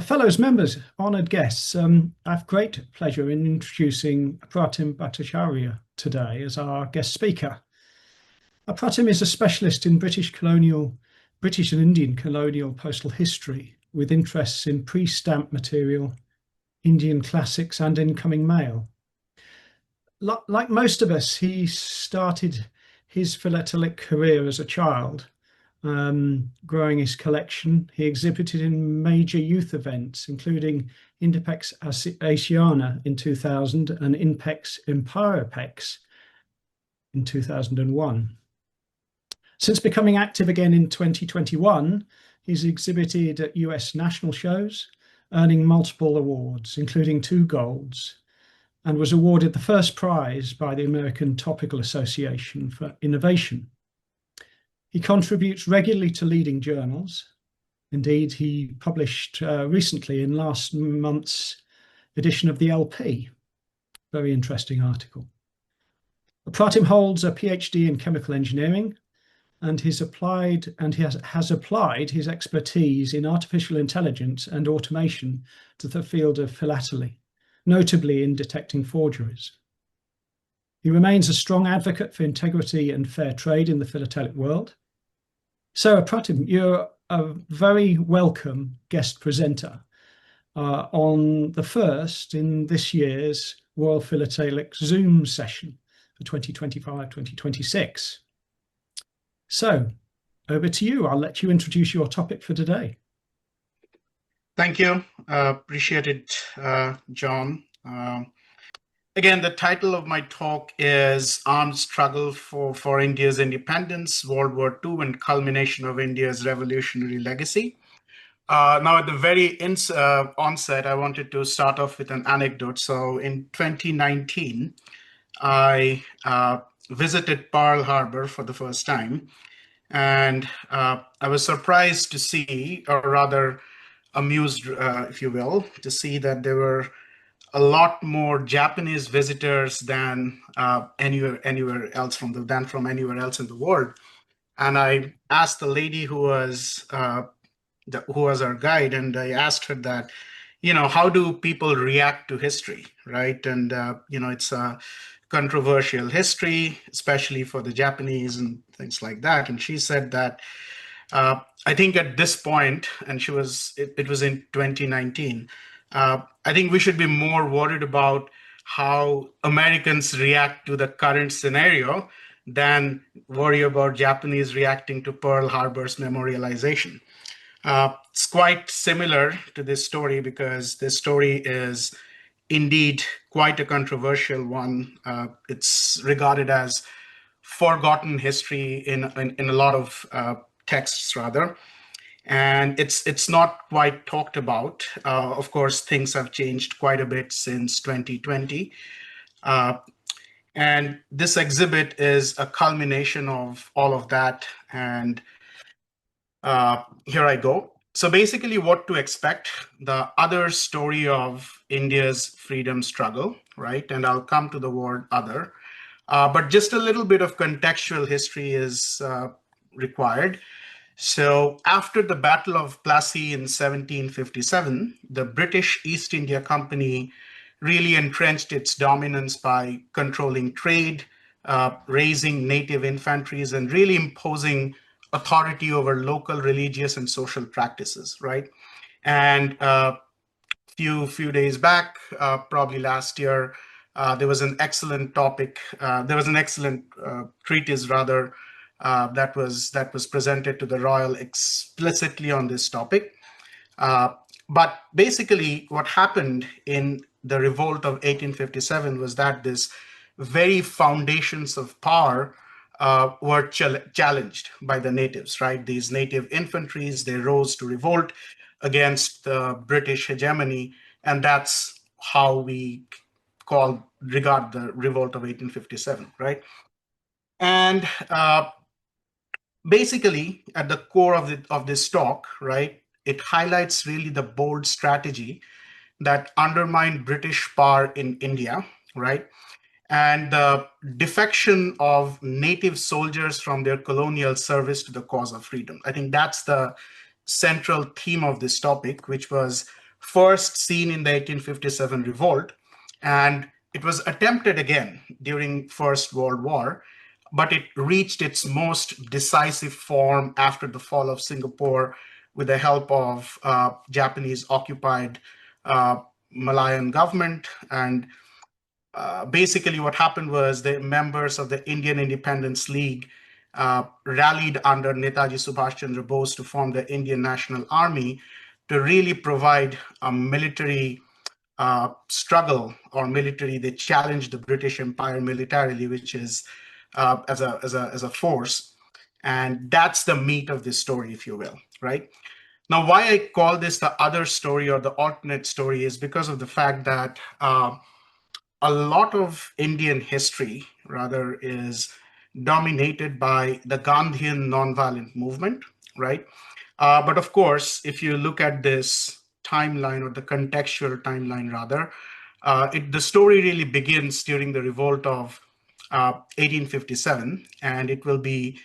Fellows members, honoured guests, I have great pleasure in introducing Apratim Bhattacharya today as our guest speaker. Apratim is a specialist in British and Indian colonial postal history with interests in pre-stamp material, Indian classics and incoming mail. Like most of us, he started his philatelic career as a child, growing his collection. He exhibited in major youth events, including Indepex Asiana in 2000 and Inpex Empirepex in 2001. Since becoming active again in 2021, he's exhibited at US national shows, earning multiple awards, including 2 golds, and was awarded the first prize by the American Topical Association for Innovation. He contributes regularly to leading journals. Indeed, he published recently in last month's edition of the LP. Very interesting article. Apratim holds a PhD in chemical engineering and has applied his expertise in artificial intelligence and automation to the field of philately, notably in detecting forgeries. He remains a strong advocate for integrity and fair trade in the philatelic world. So, Apratim, you're a very welcome guest presenter on the first in this year's Royal Philatelic Zoom session for 2025-2026. So, over to you. I'll let you introduce your topic for today. Thank you. Appreciate it, John. Again, the title of my talk is Armed Struggle for India's Independence, World War II, and Culmination of India's Revolutionary Legacy. Now, at the very onset, I wanted to start off with an anecdote. So in 2019, I visited Pearl Harbor for the first time, and I was surprised to see, or rather amused, if you will, to see that there were a lot more Japanese visitors than anywhere else from anywhere else in the world. And I asked the lady who was our guide, and I asked her that, how do people react to history, right? And it's a controversial history, especially for the Japanese and things like that. And she said that I think at this point, and it was in 2019. I think we should be more worried about how Americans react to the current scenario than worry about Japanese reacting to Pearl Harbor's memorialization. It's quite similar to this story because this story is indeed quite a controversial one. It's regarded as forgotten history in a lot of texts, rather. And it's not quite talked about. Of course, things have changed quite a bit since 2020. And this exhibit is a culmination of all of that. And here I go. So basically what to expect, the other story of India's freedom struggle, right? And I'll come to the word other. But just a little bit of contextual history is required. So after the Battle of Plassey in 1757, the British East India Company really entrenched its dominance by controlling trade, raising native infantries, and really imposing authority over local religious and social practices, right? And few days back, probably last year, there was an excellent topic. There was an excellent treatise, rather, that was presented to the royal explicitly on this topic. But basically, what happened in the revolt of 1857 was that this very foundations of power were challenged by the natives, right? These native infantries, they rose to revolt against the British hegemony, and that's how we regard the revolt of 1857, right? And basically, at the core of this talk, right, it highlights really the bold strategy that undermined British power in India, right? And the defection of native soldiers from their colonial service to the cause of freedom. I think that's the central theme of this topic, which was first seen in the 1857 revolt, and it was attempted again during First World War, but it reached its most decisive form after the fall of Singapore with the help of Japanese-occupied Malayan government. And basically what happened was the members of the Indian Independence League rallied under Netaji Subhas Chandra Bose to form the Indian National Army to really provide a military struggle or military. They challenged the British Empire militarily, which is as a force. And that's the meat of this story, if you will, right? Now, why I call this the other story or the alternate story is because of the fact that a lot of Indian history, rather, is dominated by the Gandhian nonviolent movement, right? But of course, if you look at this timeline or the contextual timeline, rather, the story really begins during the revolt of 1857, and it will be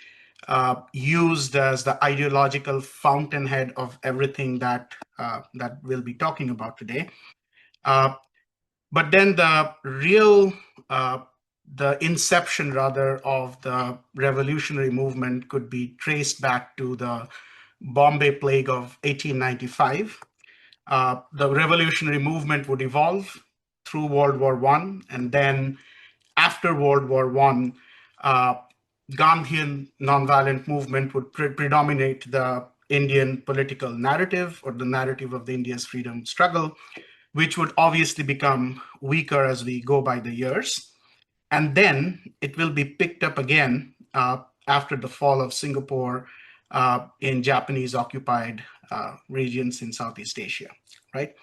used as the ideological fountainhead of everything that we'll be talking about today. But then the inception, rather, of the revolutionary movement could be traced back to the Bombay Plague of 1895. The revolutionary movement would evolve through World War I, and then after World War I, Gandhian nonviolent movement would predominate the Indian political narrative or the narrative of the India's freedom struggle, which would obviously become weaker as we go by the years. And then it will be picked up again after the fall of Singapore in Japanese-occupied regions in Southeast Asia, right?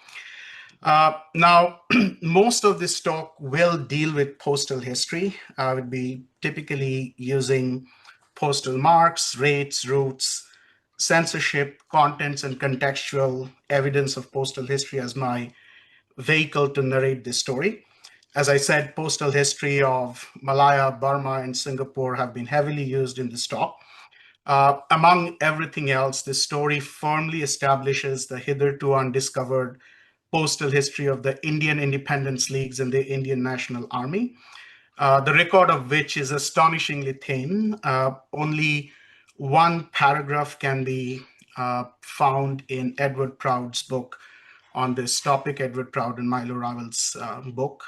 Now, most of this talk will deal with postal history. We'll be typically using postal marks, rates, routes, censorship, contents, and contextual evidence of postal history as my vehicle to narrate this story. As I said, postal history of Malaya, Burma, and Singapore have been heavily used in this talk. Among everything else, this story firmly establishes the hitherto undiscovered postal history of the Indian Independence Leagues and the Indian National Army, the record of which is astonishingly thin. Only one paragraph can be found in Edward Proud's book on this topic, Edward Proud and Milo Raval's book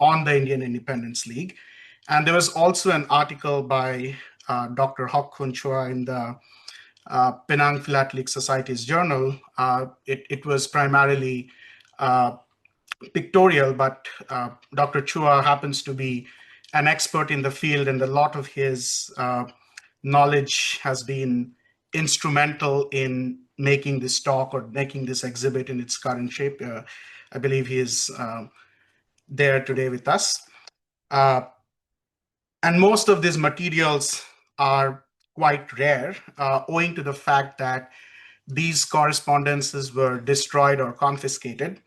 on the Indian Independence League. And there was also an article by Dr. Hock Kun Chua in the Penang Philatelic Society's journal. It was primarily pictorial, but Dr. Chua happens to be an expert in the field, and a lot of his knowledge has been instrumental in making this talk or making this exhibit in its current shape. I believe he is there today with us. And most of these materials are quite rare, owing to the fact that these correspondences were destroyed or confiscated.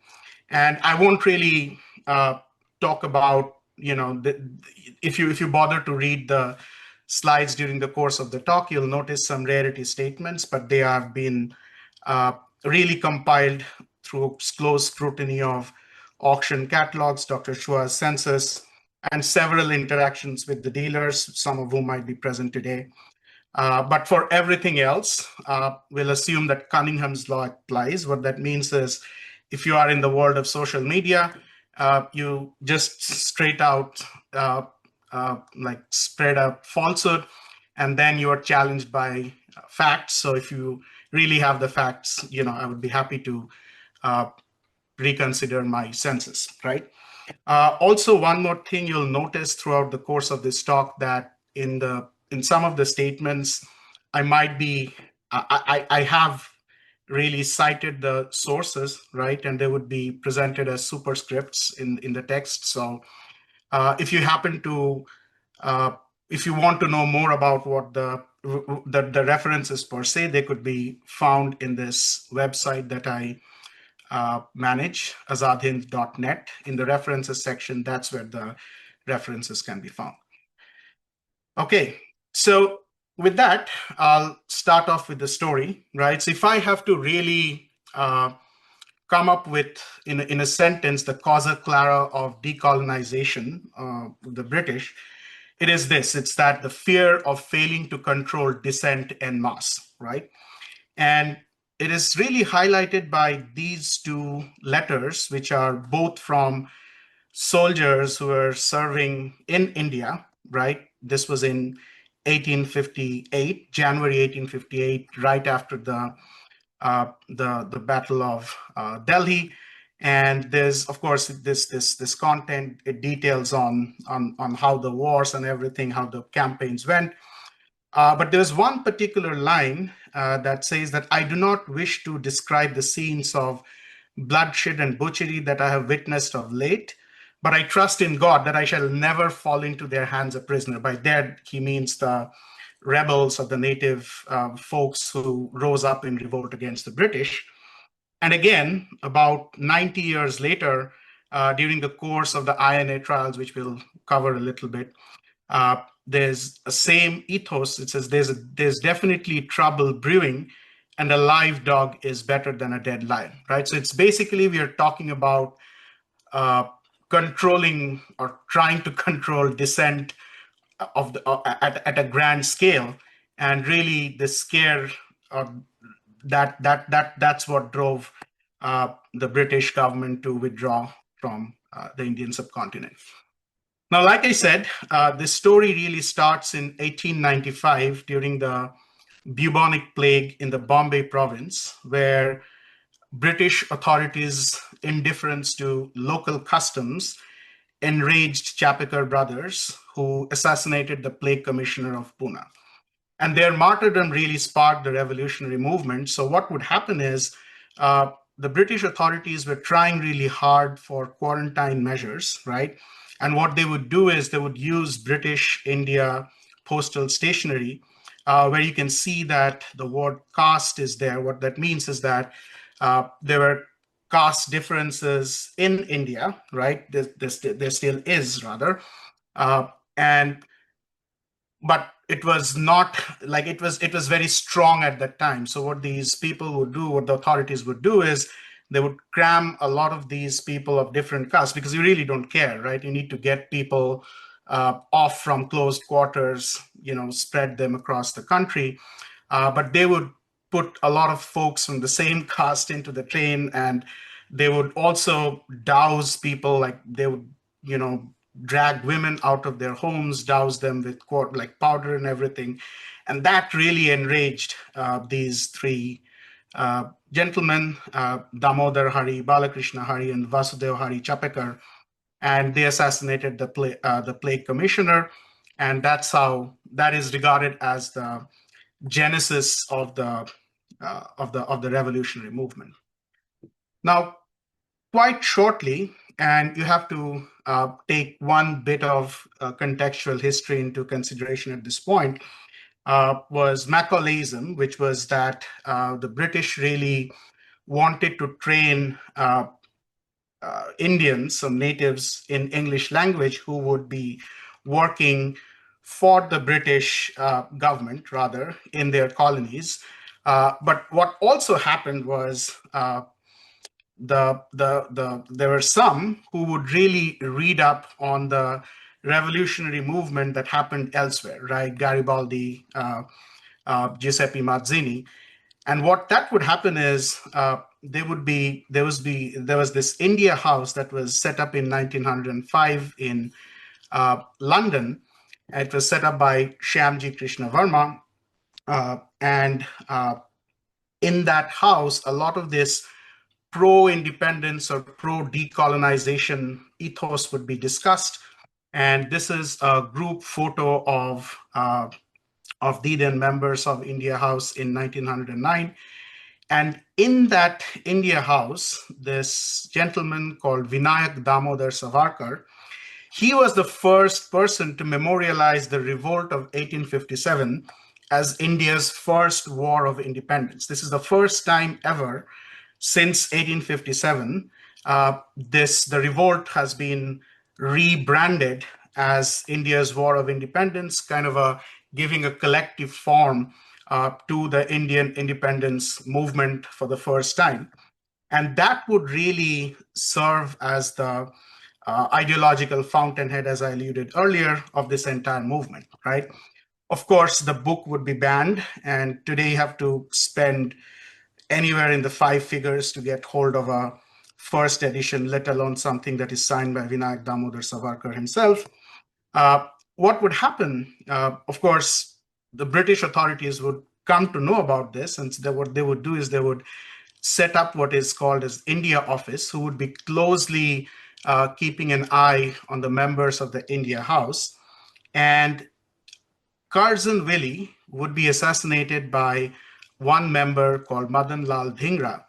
And I won't really talk about, if you bother to read the slides during the course of the talk, you'll notice some rarity statements, but they have been really compiled through close scrutiny of auction catalogs, Dr. Chua's census, and several interactions with the dealers, some of whom might be present today. But for everything else, we'll assume that Cunningham's law applies. What that means is if you are in the world of social media, you just straight out spread a falsehood, and then you are challenged by facts. So if you really have the facts, I would be happy to reconsider my census, right? Also, one more thing you'll notice throughout the course of this talk, that in some of the statements, I have really cited the sources, right? And they would be presented as superscripts in the text. So if you happen to, if you want to know more about what the references per se, they could be found in this website that I manage, azadhind.net. In the references section, that's where the references can be found. Okay, so with that, I'll start off with the story, right? So if I have to really come up with, in a sentence, the causa clara of decolonization of the British, it is this. It's that the fear of failing to control dissent en masse, right? And it is really highlighted by these two letters, which are both from soldiers who were serving in India, right? This was in 1858, January 1858, right after the Battle of Delhi. And there's, of course, this content. It details on how the wars and everything, how the campaigns went. But there's one particular line that says that I do not wish to describe the scenes of bloodshed and butchery that I have witnessed of late, but I trust in God that I shall never fall into their hands a prisoner. By that, he means the rebels or the native folks who rose up in revolt against the British. And again, about 90 years later, during the course of the INA trials, which we'll cover a little bit, there's a same ethos. It says there's definitely trouble brewing, and a live dog is better than a dead lion, right? So it's basically, we are talking about controlling or trying to control dissent of at a grand scale, and really the scare that's what drove the British government to withdraw from the Indian subcontinent. Now, like I said, this story really starts in 1895 during the bubonic plague in the Bombay province, where British authorities' indifference to local customs enraged Chapekar brothers, who assassinated the plague commissioner of Pune. And their martyrdom really sparked the revolutionary movement. So what would happen is the British authorities were trying really hard for quarantine measures, right? And what they would do is they would use British India postal stationery, where you can see that the word caste is there. What that means is that there were caste differences in India, right? There still is, rather. And but it was not like it was very strong at that time. So what these people would do, what the authorities would do, is they would cram a lot of these people of different castes, because you really don't care, right? You need to get people off from closed quarters, spread them across the country. But they would put a lot of folks from the same caste into the train, and they would also douse people, like they would, drag women out of their homes, douse them with like powder and everything. And that really enraged these three gentlemen, Damodar Hari, Balakrishna Hari, and Vasudev Hari Chapekar. And they assassinated the plague commissioner. And that is regarded as the genesis of the revolutionary movement. Now, quite shortly, and you have to take one bit of contextual history into consideration at this point, was Macaulayism, which was that the British really wanted to train Indians, some natives in English language, who would be working for the British government, rather, in their colonies. But what also happened was there were some who would really read up on the revolutionary movement that happened elsewhere, right? Garibaldi, Giuseppe Mazzini. And what that would happen is there was this India House that was set up in 1905 in London. It was set up by Shyamji Krishna Verma. And in that house, a lot of this pro-independence or pro-decolonization ethos would be discussed. And this is a group photo of the then members of India House in 1909. And in that India House, this gentleman called Vinayak Damodar Savarkar, he was the first person to memorialize the revolt of 1857 as India's first war of independence. This is the first time ever since 1857, the revolt has been rebranded as India's War of Independence, kind of a giving a collective form to the Indian independence movement for the first time. And that would really serve as the ideological fountainhead, as I alluded earlier, of this entire movement, right? Of course, the book would be banned, and today you have to spend anywhere in the 5 figures to get hold of a first edition, let alone something that is signed by Vinayak Damodar Savarkar himself. What would happen? Of course, the British authorities would come to know about this, and what they would do is they would set up what is called as India Office, who would be closely keeping an eye on the members of the India House. And Curzon Willie would be assassinated by one member called Madan Lal Dhingra.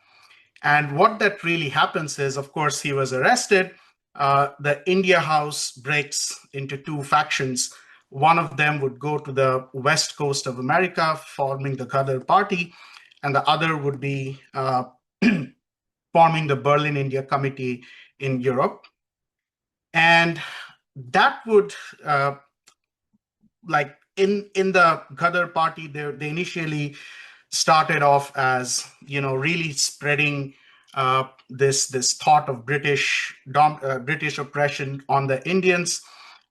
And what that really happens is, of course, he was arrested. The India House breaks into 2 factions. One of them would go to the west coast of America, forming the Ghadar Party, and the other would be forming the Berlin India Committee in Europe. And that would, like in the Ghadar Party, they initially started off as, really spreading this thought of British oppression on the Indians.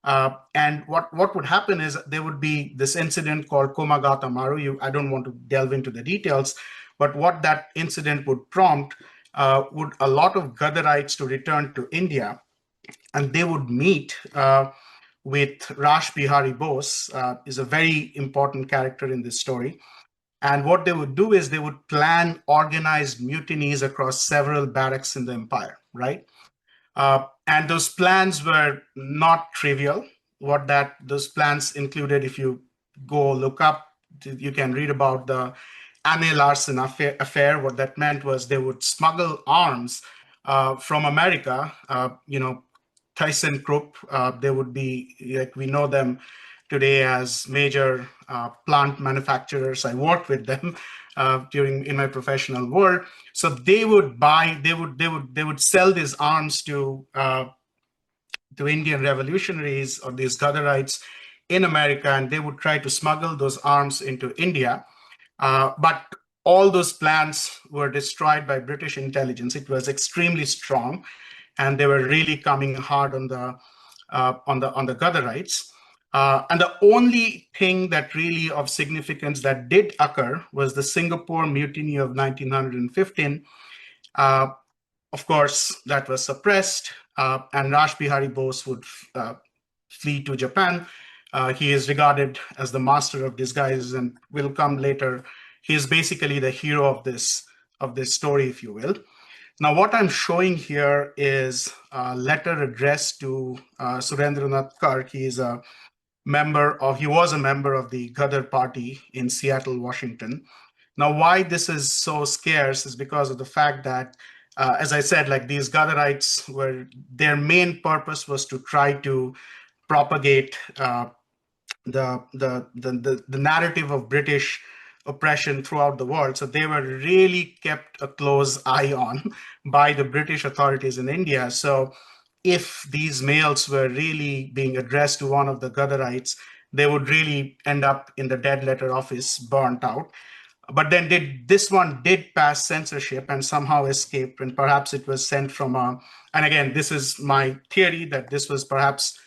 And what would happen is there would be this incident called Komagata Maru. I don't want to delve into the details, but what that incident would prompt would a lot of Ghadarites to return to India, and they would meet with Rash Bihari Bose, is a very important character in this story. And what they would do is they would plan organized mutinies across several barracks in the empire, right? And those plans were not trivial. Those plans included, if you go look up, you can read about the Anne Larsen affair. What that meant was they would smuggle arms from America, ThyssenKrupp, they would be, like we know them today as major plant manufacturers. I worked with them in my professional world. So they would sell these arms to Indian revolutionaries or these Ghadarites in America, and they would try to smuggle those arms into India. But all those plans were destroyed by British intelligence. It was extremely strong, and they were really coming hard on the Ghadarites. And the only thing that really of significance that did occur was the Singapore Mutiny of 1915. Of course, that was suppressed, and Rash Bihari Bose would flee to Japan. He is regarded as the master of disguise, and will come later. He is basically the hero of this story, if you will. Now, what I'm showing here is a letter addressed to Surendranath Kar. He was a member of the Ghadar Party in Seattle, Washington. Now, why this is so scarce is because of the fact that, as I said, like these Ghadarites their main purpose was to try to propagate the narrative of British oppression throughout the world. So they were really kept a close eye on by the British authorities in India. So if these mails were really being addressed to one of the Ghadarites, they would really end up in the dead letter office, burnt out. But then this one did pass censorship and somehow escaped, and perhaps it was sent from and again, this is my theory, that this was perhaps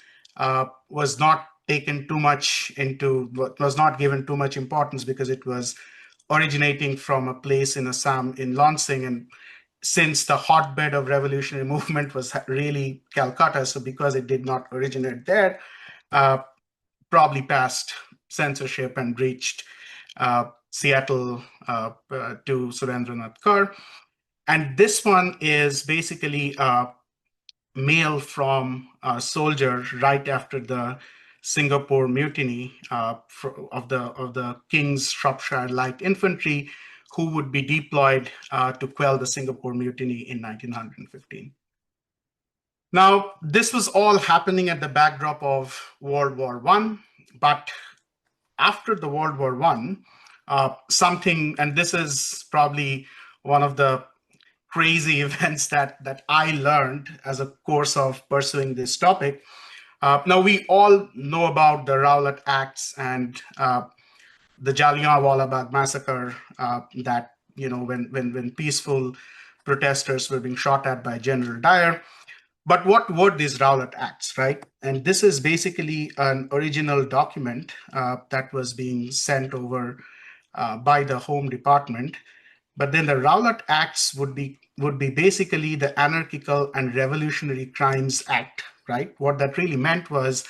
was not taken too much was not given too much importance because it was originating from a place in Assam, in Lansing, and since the hotbed of revolutionary movement was really Calcutta, so because it did not originate there, probably passed censorship and reached Seattle to Surendranath Kar. And this one is basically a mail from a soldier right after the Singapore Mutiny of the King's Shropshire Light Infantry, who would be deployed to quell the Singapore Mutiny in 1915. Now, this was all happening at the backdrop of World War I, but after the World War I, something, and this is probably one of the crazy events that I learned as a course of pursuing this topic, Now, we all know about the Rowlatt Acts and the Jallianwala Bagh massacre, that, when peaceful protesters were being shot at by General Dyer. But what were these Rowlatt Acts, right? And this is basically an original document that was being sent over by the Home Department. But then the Rowlatt Acts would be basically the Anarchical and Revolutionary Crimes Act, right? What that really meant was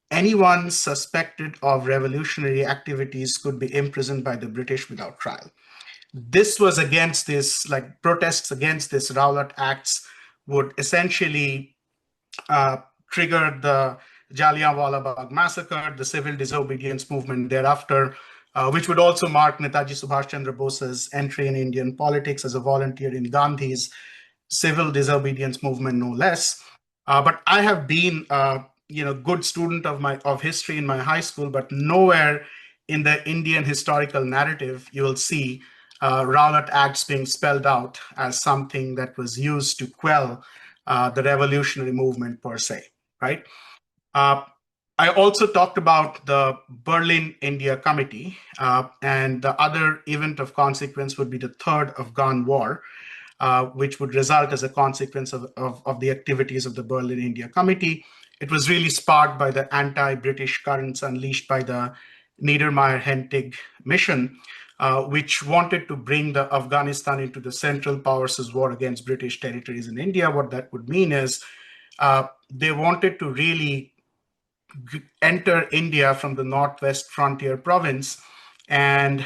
anyone suspected of revolutionary activities could be imprisoned by the British without trial. This was against this, like protests against this Rowlatt Acts would essentially triggered the Jallianwala Bagh massacre, the civil disobedience movement thereafter, which would also mark Netaji Subhas Chandra Bose's entry in Indian politics as a volunteer in Gandhi's civil disobedience movement, no less. But I have been, good student of history in my high school, but nowhere in the Indian historical narrative you will see Rowlatt Acts being spelled out as something that was used to quell the revolutionary movement per se, right? I also talked about the Berlin India Committee, and the other event of consequence would be the Third Afghan War, which would result as a consequence of the activities of the Berlin India Committee. It was really sparked by the anti-British currents unleashed by the Niedermeyer-Hentig mission, which wanted to bring the Afghanistan into the Central Powers' war against British territories in India. What that would mean is they wanted to really enter India from the northwest frontier province and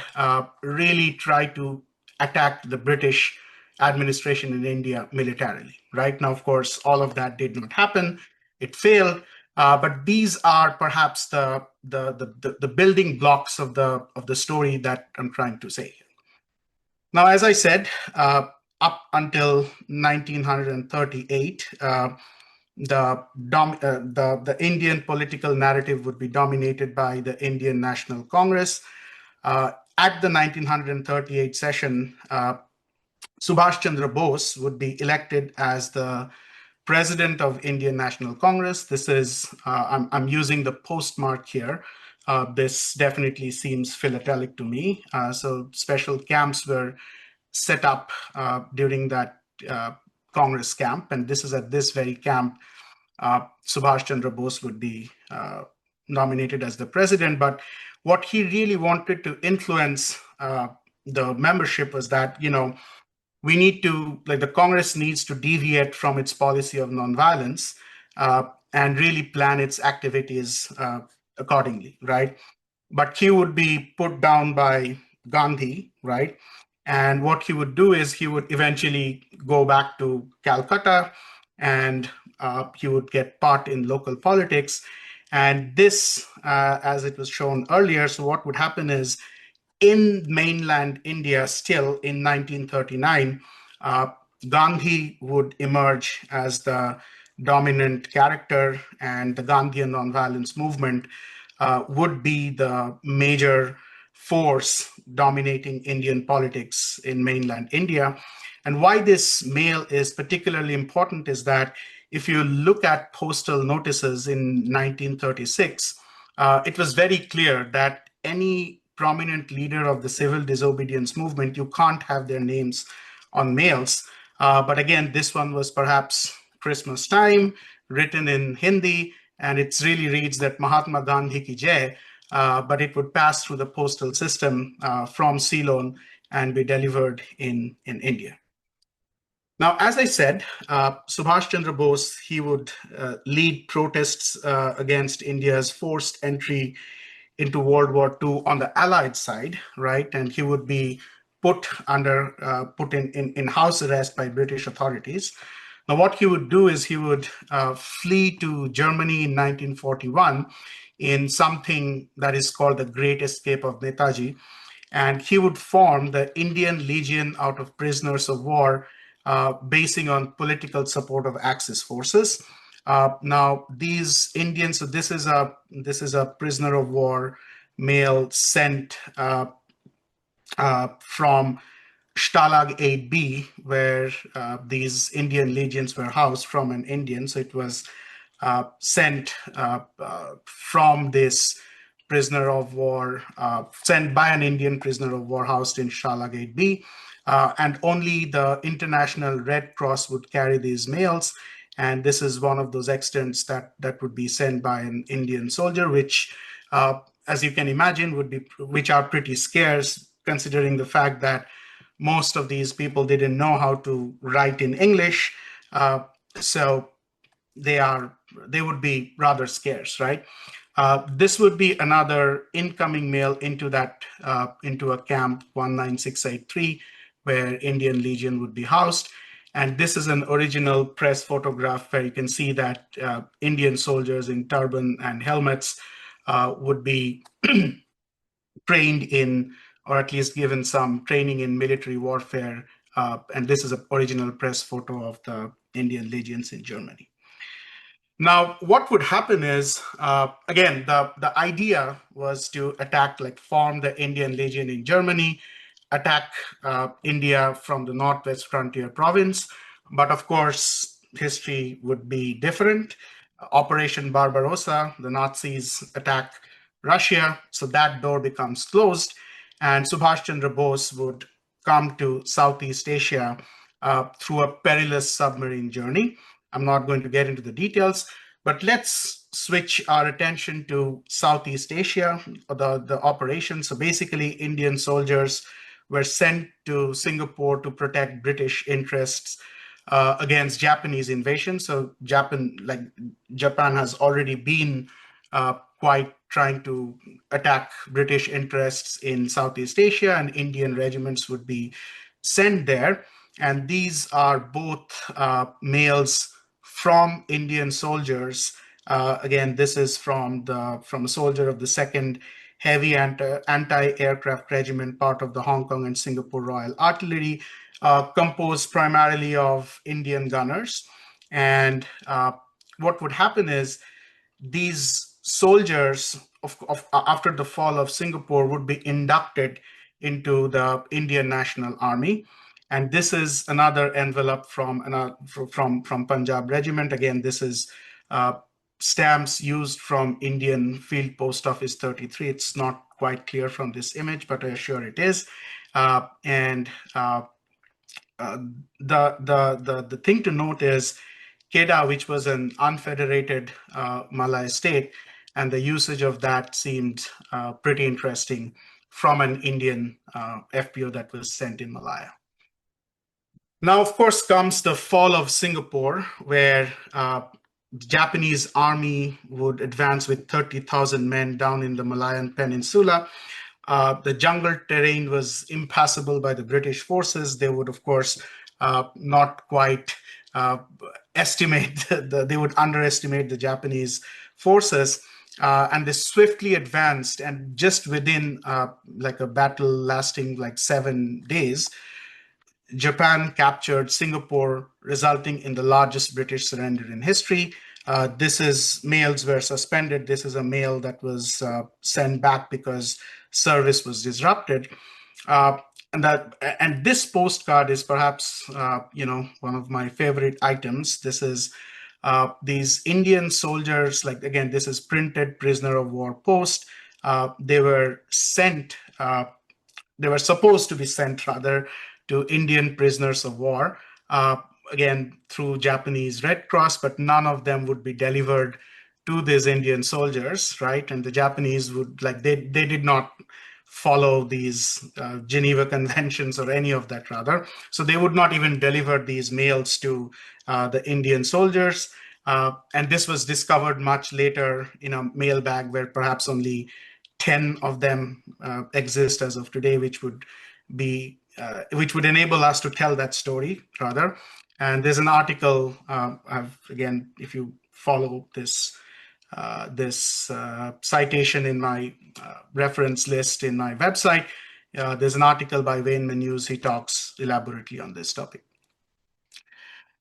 really try to attack the British administration in India militarily. Right now, of course, all of that did not happen. It failed. But these are perhaps the building blocks of the story that I'm trying to say. Now, as I said, up until 1938, the Indian political narrative would be dominated by the Indian National Congress. At the 1938 session, Subhas Chandra Bose would be elected as the president of Indian National Congress. This is, I'm using the postmark here. This definitely seems philatelic to me. So special camps were set up during that Congress camp. And this is at this very camp, Subhas Chandra Bose would be nominated as the president. But what he really wanted to influence the membership was that, we need to, like, the Congress needs to deviate from its policy of nonviolence and really plan its activities accordingly, right? But he would be put down by Gandhi, right? And what he would do is he would eventually go back to Calcutta and he would get part in local politics. And this, as it was shown earlier, so what would happen is in mainland India, still in 1939, Gandhi would emerge as the dominant character, and the Gandhian nonviolence movement would be the major force dominating Indian politics in mainland India. And why this male is particularly important is that if you look at postal notices in 1936, it was very clear that any prominent leader of the civil disobedience movement, you can't have their names on mails. But again, this one was perhaps Christmas time, written in Hindi, and it really reads that Mahatma Gandhi ki jai, but it would pass through the postal system from Ceylon and be delivered in India. Now, as I said, Subhas Chandra Bose, he would lead protests against India's forced entry into World War II on the Allied side, right? And he would be put in house arrest by British authorities. Now, what he would do is he would flee to Germany in 1941 in something that is called the Great Escape of Netaji. And he would form the Indian Legion out of prisoners of war, basing on political support of Axis forces. Now, these Indians, so this is a prisoner of war male sent from Stalag 8B, where these Indian legions were housed from an Indian. So it was sent from this prisoner of war, sent by an Indian prisoner of war housed in Shala Gate B. And only the International Red Cross would carry these mails. And this is one of those extents that would be sent by an Indian soldier, which, as you can imagine, which are pretty scarce, considering the fact that most of these people didn't know how to write in English. So they would be rather scarce, right? This would be another incoming mail into a camp 19683, where Indian Legion would be housed. And this is an original press photograph where you can see that Indian soldiers in turban and helmets would be trained in, or at least given some training in military warfare. And this is an original press photo of the Indian legions in Germany. Now, what would happen is, again, the idea was to form the Indian Legion in Germany, attack India from the northwest frontier province. But of course, history would be different. Operation Barbarossa, the Nazis attack Russia, so that door becomes closed. And Subhas Chandra Bose would come to Southeast Asia through a perilous submarine journey. I'm not going to get into the details, but let's switch our attention to Southeast Asia, the operation. So basically, Indian soldiers were sent to Singapore to protect British interests against Japanese invasion. So Japan has already been quite trying to attack British interests in Southeast Asia, and Indian regiments would be sent there. And these are both mails from Indian soldiers. Again, this is from a soldier of the 2nd Heavy Anti-Aircraft Regiment, part of the Hong Kong and Singapore Royal Artillery, composed primarily of Indian gunners. And what would happen is these soldiers, after the fall of Singapore, would be inducted into the Indian National Army. And this is another envelope from Punjab Regiment. Again, this is stamps used from Indian Field Post Office 33. It's not quite clear from this image, but I assure it is. The thing to note is Kedah, which was an unfederated Malay state, and the usage of that seemed pretty interesting from an Indian FPO that was sent in Malaya. Now, of course, comes the fall of Singapore, where the Japanese army would advance with 30,000 men down in the Malayan Peninsula. The jungle terrain was impassable by the British forces. They would, of course, not quite they would underestimate the Japanese forces. And they swiftly advanced, and just within a battle lasting 7 days, Japan captured Singapore, resulting in the largest British surrender in history. Mails were suspended. This is a mail that was sent back because service was disrupted. And this postcard is perhaps one of my favorite items. This is these Indian soldiers. Again, this is printed prisoner of war post. They were sent. They were supposed to be sent rather to Indian prisoners of war, again, through Japanese Red Cross, but none of them would be delivered to these Indian soldiers, right? And the Japanese would, they did not follow these Geneva Conventions or any of that, rather. So they would not even deliver these mails to the Indian soldiers. And this was discovered much later in a mail bag where perhaps only 10 of them exist as of today, which would enable us to tell that story, rather. And there's an article, again, if you follow this citation in my reference list in my website, there's an article by Wayne Menus. He talks elaborately on this topic.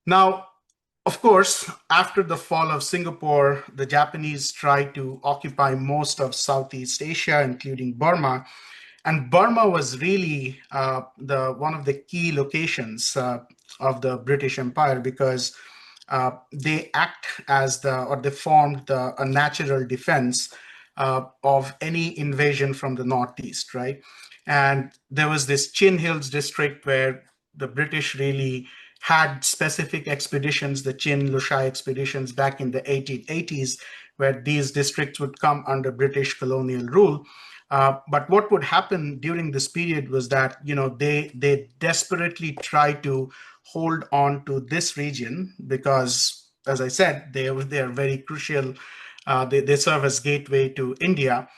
Now, of course, after the fall of Singapore, the Japanese tried to occupy most of Southeast Asia, including Burma. And Burma was really one of the key locations of the British Empire, because they act as they formed a natural defense of any invasion from the northeast, right? And there was this Chin Hills district where the British really had specific expeditions, the Chin Lushai expeditions back in the 1880s, where these districts would come under British colonial rule. But what would happen during this period was that, they desperately tried to hold on to this region because, as I said, they are very crucial. They serve as gateway to India.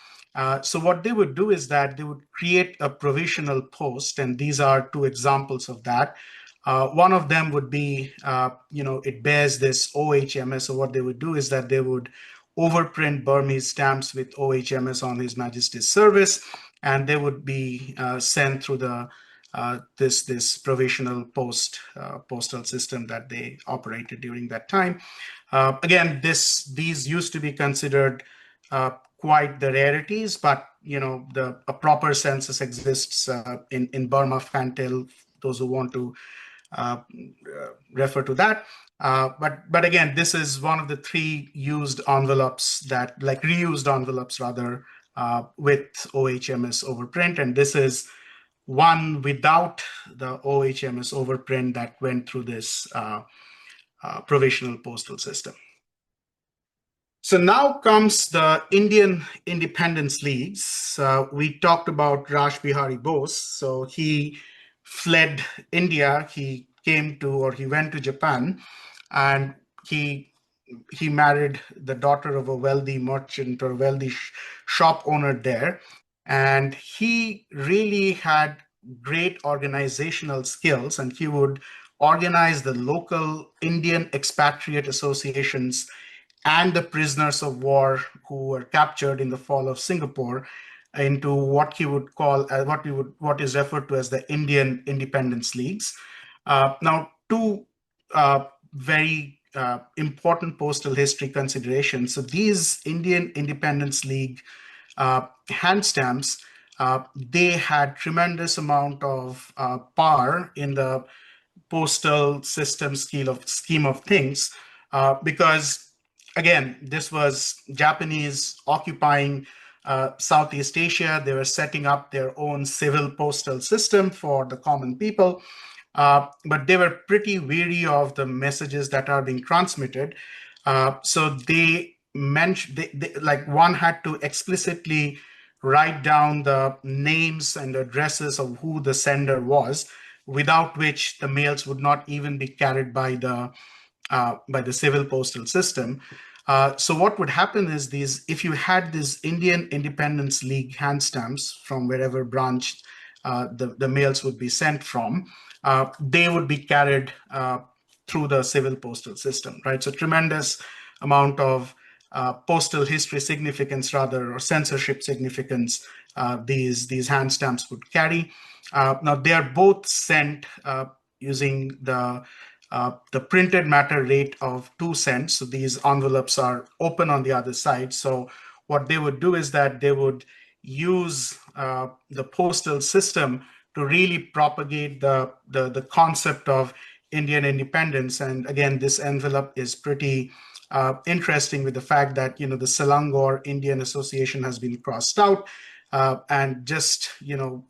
So what they would do is that they would create a provisional post, and these are two examples of that. One of them would be, it bears this OHMS. So what they would do is that they would overprint Burmese stamps with OHMS on His Majesty's service, and they would be sent through the this provisional postal system that they operated during that time. Again, these used to be considered quite the rarities, but a proper census exists in Burma, Fantail. Those who want to refer to that. But again, this is one of the three used envelopes reused envelopes rather, with OHMS overprint, and this is one without the OHMS overprint that went through this provisional postal system. So now comes the Indian Independence Leagues. We talked about Raj Bihari Bose. So he fled India. He went to Japan, and he married the daughter of a wealthy merchant or wealthy shop owner there. And he really had great organizational skills, and he would organize the local Indian expatriate associations and the prisoners of war who were captured in the fall of Singapore into what he would call what is referred to as the Indian Independence Leagues. Now, two very important postal history considerations. So these Indian Independence League hand stamps, they had tremendous amount of power in the postal system scheme of things, because again, this was Japanese occupying Southeast Asia. They were setting up their own civil postal system for the common people, but they were pretty weary of the messages that are being transmitted. So they mentioned, like, one had to explicitly write down the names and addresses of who the sender was, without which the mails would not even be carried by the civil postal system. So what would happen is if you had these Indian Independence League hand stamps from wherever branch the mails would be sent from, they would be carried through the civil postal system, right? So tremendous amount of postal history significance, rather, or censorship significance, these hand stamps would carry. Now they are both sent using the printed matter rate of 2 cents. So these envelopes are open on the other side. So what they would do is that they would use the postal system to really propagate the concept of Indian independence. And again, this envelope is pretty interesting, with the fact that, the Selangor Indian Association has been crossed out, and just,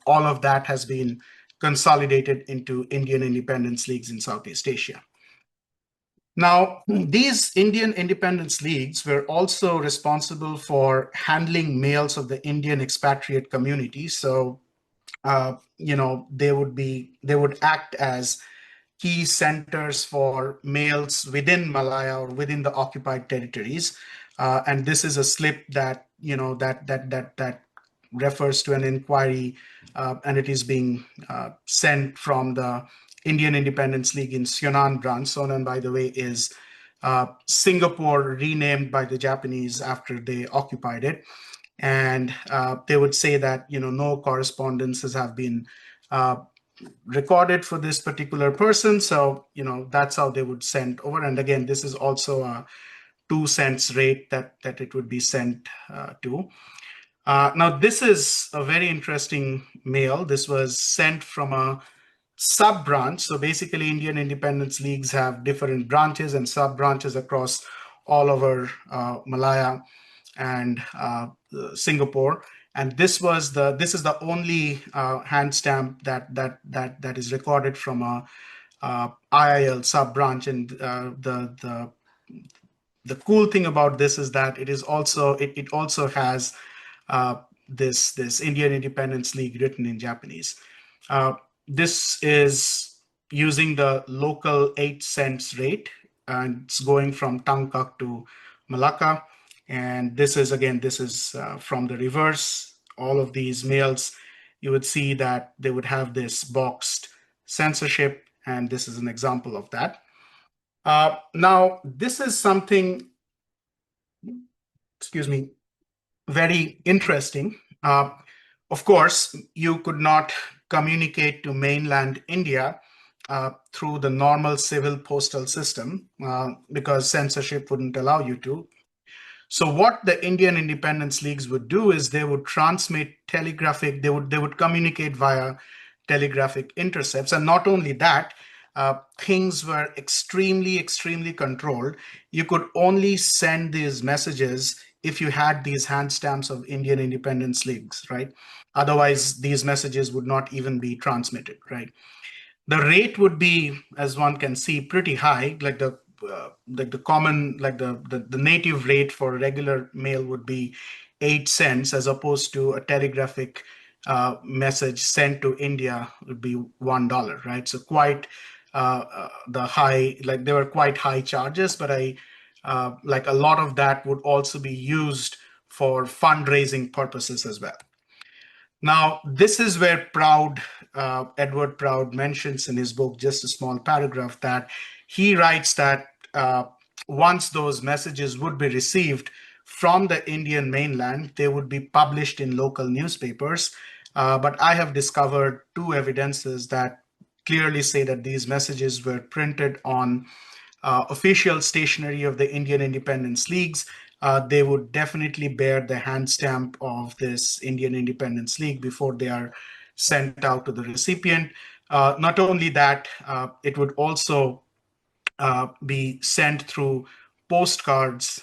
all of that has been consolidated into Indian Independence Leagues in Southeast Asia. Now, these Indian Independence Leagues were also responsible for handling mails of the Indian expatriate community. So, they would act as key centers for mails within Malaya or within the occupied territories. And this is a slip that, that refers to an inquiry, and it is being sent from the Indian Independence League in Sionan branch. Sionan, by the way, is Singapore renamed by the Japanese after they occupied it. And they would say that, no correspondences have been recorded for this particular person. So, that's how they would send over. And again, this is also a 2 cents rate that it would be sent to. Now, this is a very interesting mail. This was sent from a sub-branch. So basically, Indian independence leagues have different branches and sub-branches across all over Malaya and Singapore. And this is the only hand stamp that is recorded from a IIL sub-branch. And the cool thing about this is that it also has this Indian Independence League written in Japanese. This is using the local 8 cents rate, and it's going from Tangkak to Malacca. And this is from the reverse. All of these mails, you would see that they would have this boxed censorship, and this is an example of that. Now, this is something, excuse me, very interesting. Of course, you could not communicate to mainland India through the normal civil postal system because censorship wouldn't allow you to. So what the Indian independence leagues would do is they would transmit telegraphic, they would communicate via telegraphic intercepts. And not only that, things were extremely controlled. You could only send these messages if you had these hand stamps of Indian independence leagues, right? Otherwise, these messages would not even be transmitted, right? The rate would be, as one can see, pretty high. Like the native rate for regular mail would be 8 cents, as opposed to a telegraphic message sent to India would be $1, right? So quite there were quite high charges, but like a lot of that would also be used for fundraising purposes as well. Now, this is where Edward Proud mentions in his book, just a small paragraph, that he writes that once those messages would be received from the Indian mainland, they would be published in local newspapers. But I have discovered 2 evidences that clearly say that these messages were printed on official stationery of the Indian Independence Leagues. They would definitely bear the hand stamp of this Indian Independence League before they are sent out to the recipient. Not only that, it would also be sent through postcards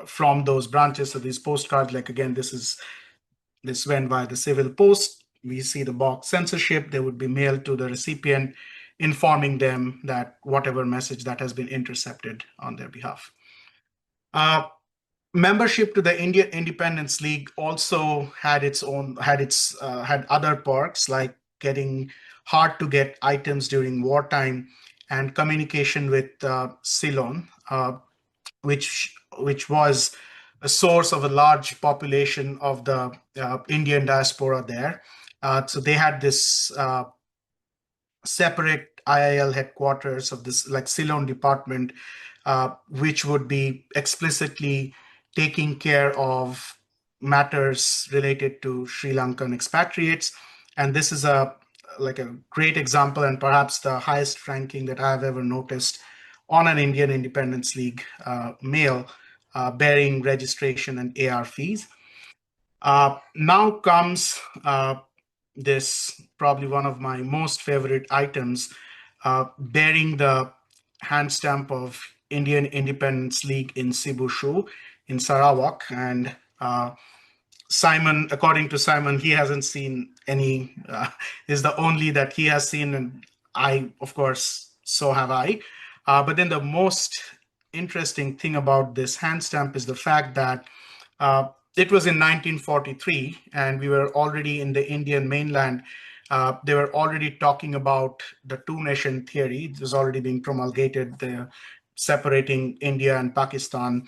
from those branches. So these postcards, like again, this went by the civil post. We see the box censorship. They would be mailed to the recipient, informing them that whatever message that has been intercepted on their behalf. Membership to the Indian Independence League also had other perks, like getting hard to get items during wartime and communication with Ceylon, which was a source of a large population of the Indian diaspora there. So they had this separate IIL headquarters of this like Ceylon department, which would be explicitly taking care of matters related to Sri Lankan expatriates. And this is a great example, and perhaps the highest ranking that I've ever noticed on an Indian Independence League mail bearing registration and AR fees. Now comes this, probably one of my most favorite items, bearing the hand stamp of Indian Independence League in Sibushu in Sarawak. And Simon, according to Simon, he hasn't seen any, is the only that he has seen, and I, of course, so have I. But then the most interesting thing about this hand stamp is the fact that it was in 1943, and we were already in the Indian mainland. They were already talking about the two-nation theory. It was already being promulgated, separating India and Pakistan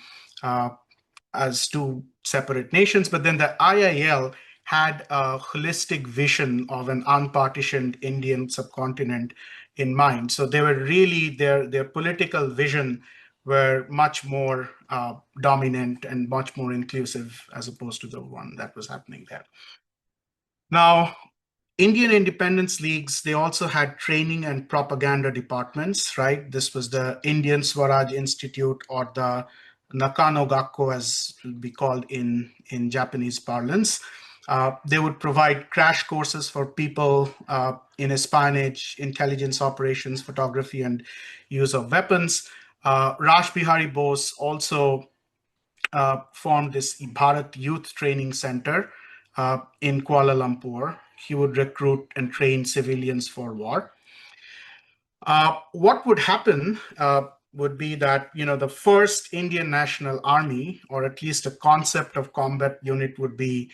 as 2 separate nations. But then the IIL had a holistic vision of an unpartitioned Indian subcontinent in mind. So they were really, their political vision were much more dominant and much more inclusive as opposed to the one that was happening there. Now, Indian independence leagues, they also had training and propaganda departments, right? This was the Indian Swaraj Institute, or the Nakano Gakko, as it would be called in Japanese parlance. They would provide crash courses for people in espionage, intelligence operations, photography, and use of weapons. Raj Bihari Bose also formed this Bharat Youth Training Center in Kuala Lumpur. He would recruit and train civilians for war. What would happen would be that, the first Indian National Army, or at least a concept of combat unit, would be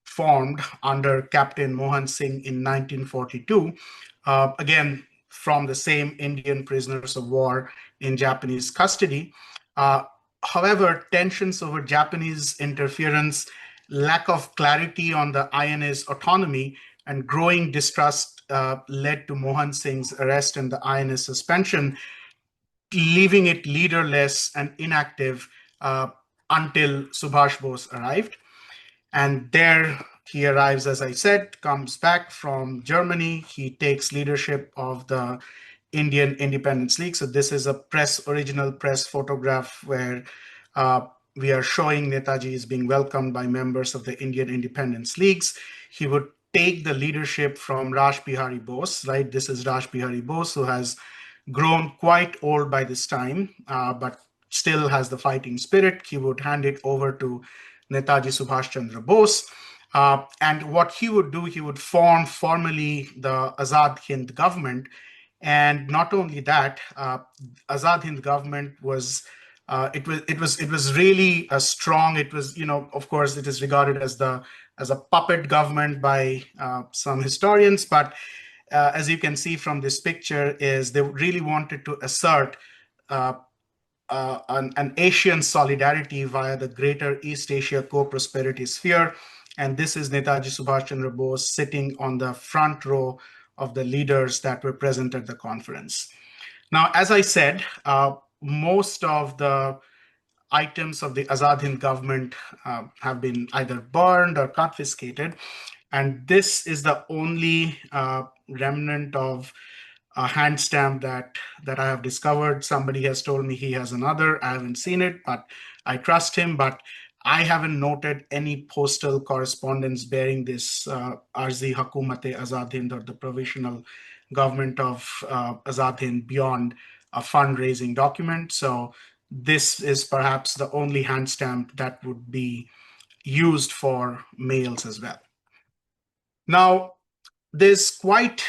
formed under Captain Mohan Singh in 1942. Again, from the same Indian prisoners of war in Japanese custody. However, tensions over Japanese interference, lack of clarity on the INA's autonomy, and growing distrust led to Mohan Singh's arrest and the INA's suspension, leaving it leaderless and inactive until Subhas Bose arrived. And there he arrives, as I said, comes back from Germany. He takes leadership of the Indian Independence League. So this is a original press photograph where we are showing Netaji is being welcomed by members of the Indian Independence Leagues. He would take the leadership from Raj Bihari Bose, right? This is Raj Bihari Bose, who has grown quite old by this time, but still has the fighting spirit. He would hand it over to Netaji Subhash Chandra Bose. And what he would do, he would form formally the Azad Hind government. And not only that, Azad Hind government was it was really a strong. It was, of course, it is regarded as a puppet government by some historians, but as you can see from this picture, is they really wanted to assert an Asian solidarity via the Greater East Asia Co-Prosperity Sphere. And this is Netaji Subhash Chandra Bose sitting on the front row of the leaders that were present at the conference. Now, as I said, most of the items of the Azad Hind government have been either burned or confiscated. And this is the only remnant of a hand stamp that I have discovered. Somebody has told me he has another. I haven't seen it, but I trust him. But I haven't noted any postal correspondence bearing this Arzi Hakumate Azad Hind, or the provisional government of Azad Hind, beyond a fundraising document. So this is perhaps the only hand stamp that would be used for mails as well. Now, there's quite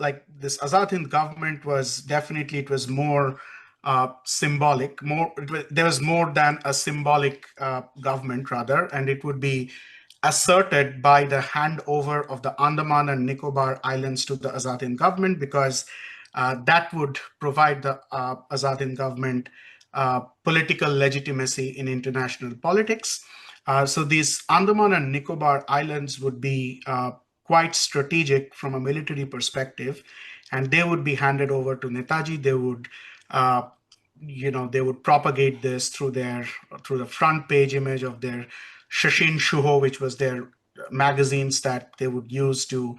like this Azad Hind government was definitely, it was more symbolic. There was more than a symbolic government, rather, and it would be asserted by the handover of the Andaman and Nicobar Islands to the Azad Hind government, because that would provide the Azad Hind government political legitimacy in international politics. So these Andaman and Nicobar Islands would be quite strategic from a military perspective, and they would be handed over to Netaji. They would, they would propagate this through the front page image of their Shashin Shuho, which was their magazines that they would use to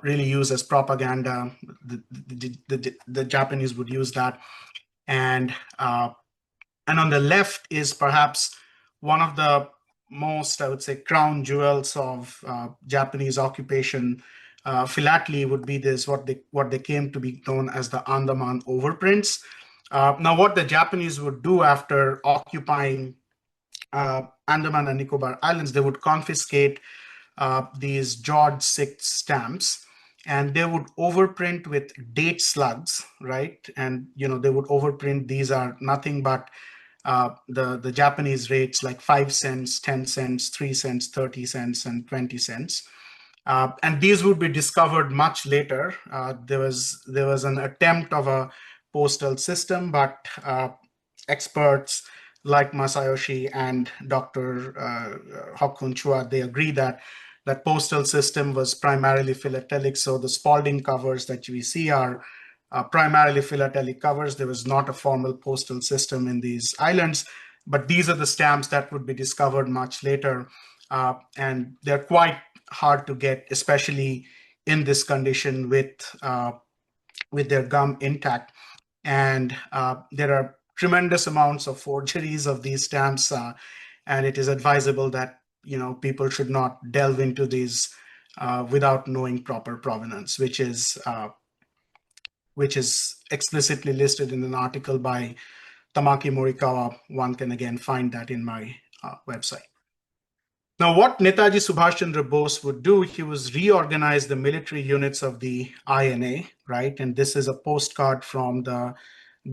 really use as propaganda. The Japanese would use that, and on the left is perhaps one of the most, I would say, crown jewels of Japanese occupation. Philately would be this, what they came to be known as the Andaman overprints. Now, what the Japanese would do after occupying Andaman and Nicobar Islands, they would confiscate these George VI stamps, and they would overprint with date slugs, right? And they would overprint. These are nothing but the Japanese rates, like 5 cents, 10 cents, 3 cents, 30 cents, and 20 cents. And these would be discovered much later. There was an attempt of a postal system, but experts like Masayoshi and Dr. Hokkun Chua, they agree that postal system was primarily philatelic. So the Spalding covers that we see are primarily philatelic covers. There was not a formal postal system in these islands, but these are the stamps that would be discovered much later. And they're quite hard to get, especially in this condition with their gum intact. And there are tremendous amounts of forgeries of these stamps, and it is advisable that people should not delve into these without knowing proper provenance, which is explicitly listed in an article by Tamaki Morikawa. One can again find that in my website. Now, what Netaji Subhash Chandra Bose would do, he was reorganize the military units of the INA, right? And this is a postcard from the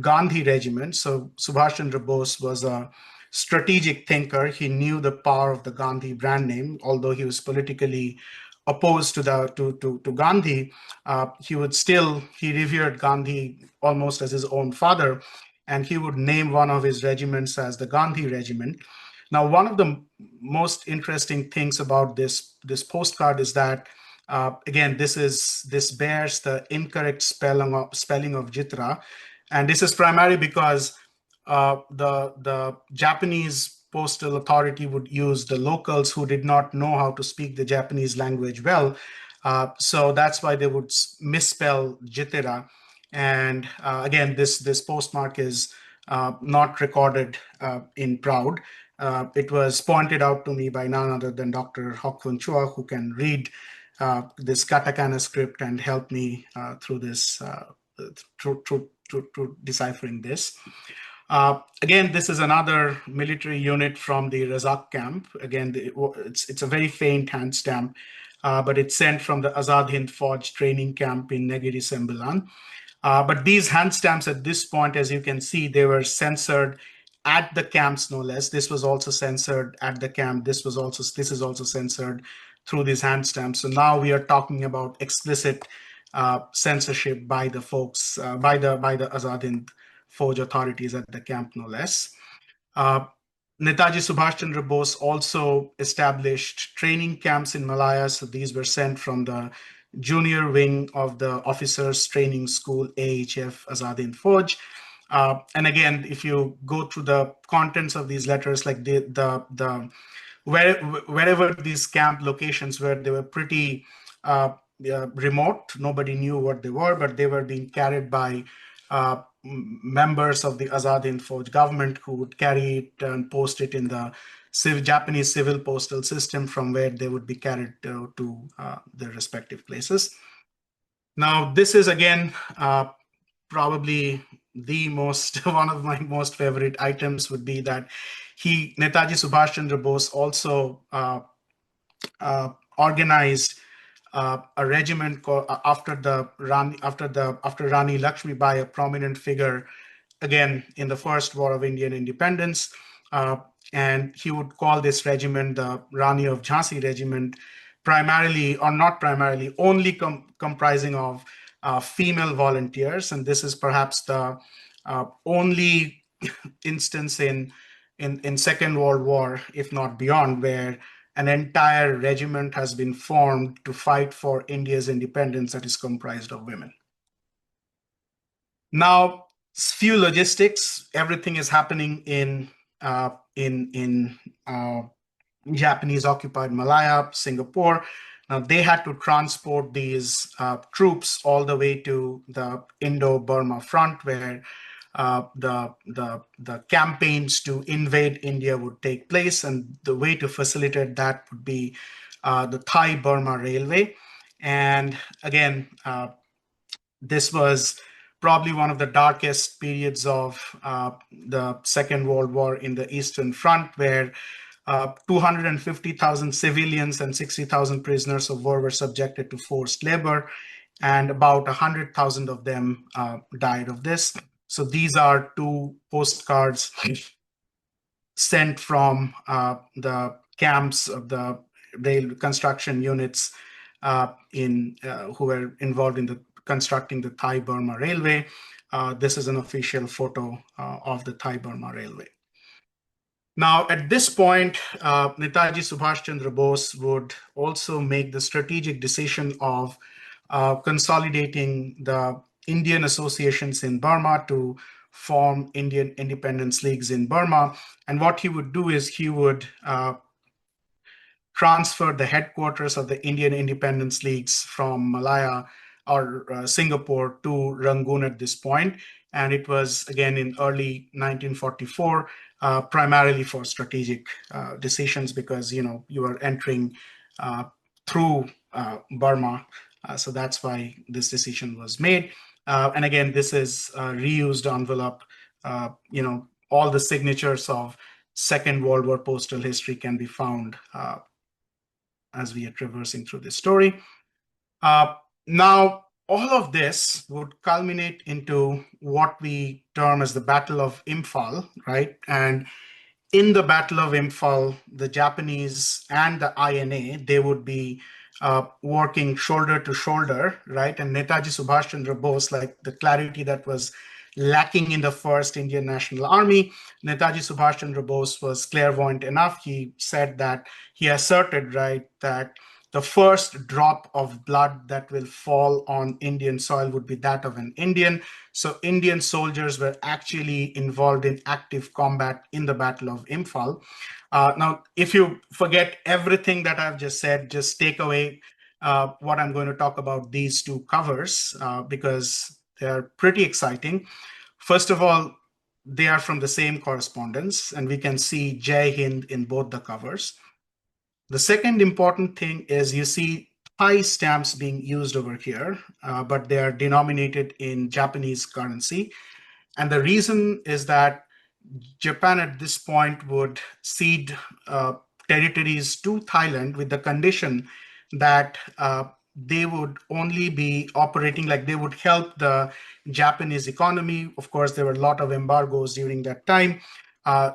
Gandhi regiment. So Subhash Chandra Bose was a strategic thinker. He knew the power of the Gandhi brand name, although he was politically opposed to Gandhi. He revered Gandhi almost as his own father, and he would name one of his regiments as the Gandhi Regiment. Now, one of the most interesting things about this postcard is that again, this bears the incorrect spelling of Jitra, and this is primarily because the Japanese postal authority would use the locals who did not know how to speak the Japanese language well. So that's why they would misspell Jitira. And again, this postmark is not recorded in Proud. It was pointed out to me by none other than Dr. Hokwon Chua, who can read this katakana script and help me through this, through deciphering this. Again, this is another military unit from the Razak camp. Again, it's a very faint hand stamp, but it's sent from the Azad Hind Fauj training camp in Negiri Sembilan. But these hand stamps at this point, as you can see, they were censored at the camps, no less. This was also censored at the camp. This is also censored through these hand stamps. So now we are talking about explicit censorship by the folks, by the Azad Hind Fauj authorities at the camp, no less. Netaji Subhash Chandra Bose also established training camps in Malaya. So these were sent from the junior wing of the Officers Training School, AHF, Azad Hind Fauj. And again, if you go through the contents of these letters, like wherever these camp locations were, they were pretty remote. Nobody knew what they were, but they were being carried by members of the Azad Hind Fauj government, who would carry it and post it in the Japanese civil postal system, from where they would be carried to their respective places. Now, this is again probably the most one of my most favorite items would be that Netaji Subhash Chandra Bose also organized a regiment after Rani Lakshmi Bai, a prominent figure again in the First War of Indian Independence, and he would call this regiment the Rani of Jhansi Regiment, primarily, or not primarily, only comprising of female volunteers. And this is perhaps the only instance in Second World War, if not beyond, where an entire regiment has been formed to fight for India's independence that is comprised of women. Now, few logistics. Everything is happening in Japanese occupied Malaya, Singapore. Now, they had to transport these troops all the way to the Indo-Burma front, where the campaigns to invade India would take place, and the way to facilitate that would be the Thai-Burma Railway. And again, this was probably one of the darkest periods of the Second World War in the Eastern Front, where 250,000 civilians and 60,000 prisoners of war were subjected to forced labor, and about 100,000 of them died of this. So these are two postcards sent from the camps of the rail construction units who were involved in constructing the Thai-Burma Railway. This is an official photo of the Thai-Burma Railway. Now, at this point, Netaji Subhash Chandra Bose would also make the strategic decision of consolidating the Indian associations in Burma to form Indian independence leagues in Burma. And what he would do is he would transfer the headquarters of the Indian independence leagues from Malaya or Singapore to Rangoon at this point. And it was again in early 1944, primarily for strategic decisions, because you are entering through Burma. So that's why this decision was made. And again, this is a reused envelope. All the signatures of Second World War postal history can be found as we are traversing through this story. Now, all of this would culminate into what we term as the Battle of Imphal, right? And in the Battle of Imphal, the Japanese and the INA, they would be working shoulder to shoulder, right? And Netaji Subhas Chandra Bose, like the clarity that was lacking in the first Indian National Army, Netaji Subhas Chandra Bose was clairvoyant enough. He said that he asserted, right, that the first drop of blood that will fall on Indian soil would be that of an Indian. So Indian soldiers were actually involved in active combat in the Battle of Imphal. Now, if you forget everything that I've just said, just take away what I'm going to talk about these two covers, because they're pretty exciting. First of all, they are from the same correspondence, and we can see Jai Hind in both the covers. The second important thing is you see Thai stamps being used over here, but they are denominated in Japanese currency. And the reason is that Japan at this point would cede territories to Thailand with the condition that they would only be operating, like they would help the Japanese economy. Of course, there were a lot of embargoes during that time.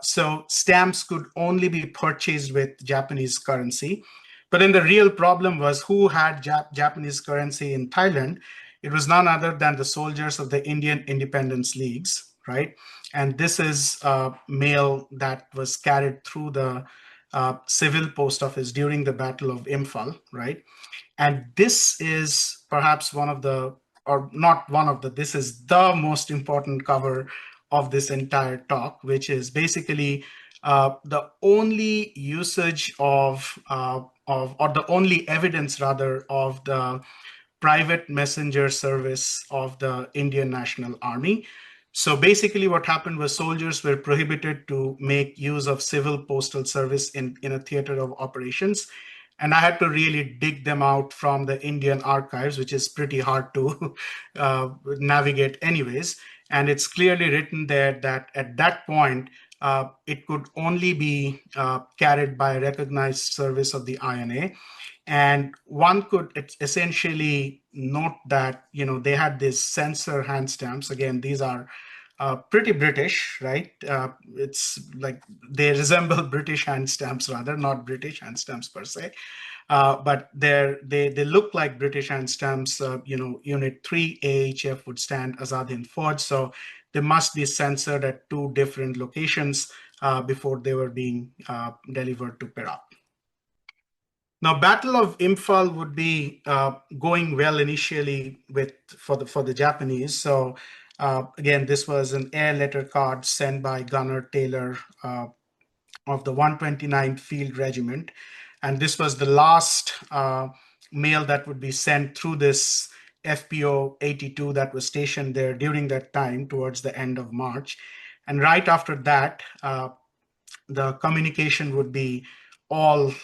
So stamps could only be purchased with Japanese currency. But then the real problem was who had Japanese currency in Thailand. It was none other than the soldiers of the Indian Independence Leagues, right? And this is mail that was carried through the civil post office during the Battle of Imphal, right? And this is perhaps one of the, or not one of the, this is the most important cover of this entire talk, which is basically the only usage of, or the only evidence rather, of the private messenger service of the Indian National Army. So basically what happened was soldiers were prohibited to make use of civil postal service in a theater of operations. And I had to really dig them out from the Indian archives, which is pretty hard to navigate anyways. And it's clearly written there that at that point, it could only be carried by recognized service of the INA. And one could essentially note that, they had these censor hand stamps. Again, these are pretty British, right? It's like they resemble British hand stamps rather, not British hand stamps per se. But they look like British hand stamps. Unit 3 AHF would stand Azad Hind Fauj. So they must be censored at two different locations before they were being delivered to Perak. Now, Battle of Imphal would be going well initially for the Japanese. So again, this was an air letter card sent by Gunner Taylor of the 129th Field Regiment, and this was the last mail that would be sent through this FPO 82 that was stationed there during that time towards the end of March. And right after that, the communication would be all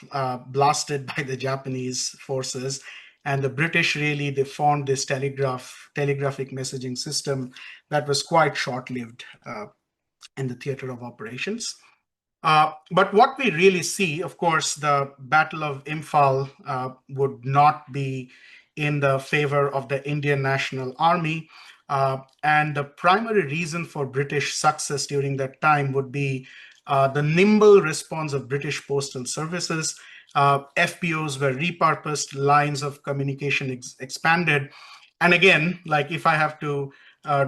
blasted by the Japanese forces. And the British really, they formed this telegraphic messaging system that was quite short-lived in the theater of operations. But what we really see, of course, the Battle of Imphal would not be in the favor of the Indian National Army. And the primary reason for British success during that time would be the nimble response of British postal services. FPOs were repurposed, lines of communication expanded. And again, like if I have to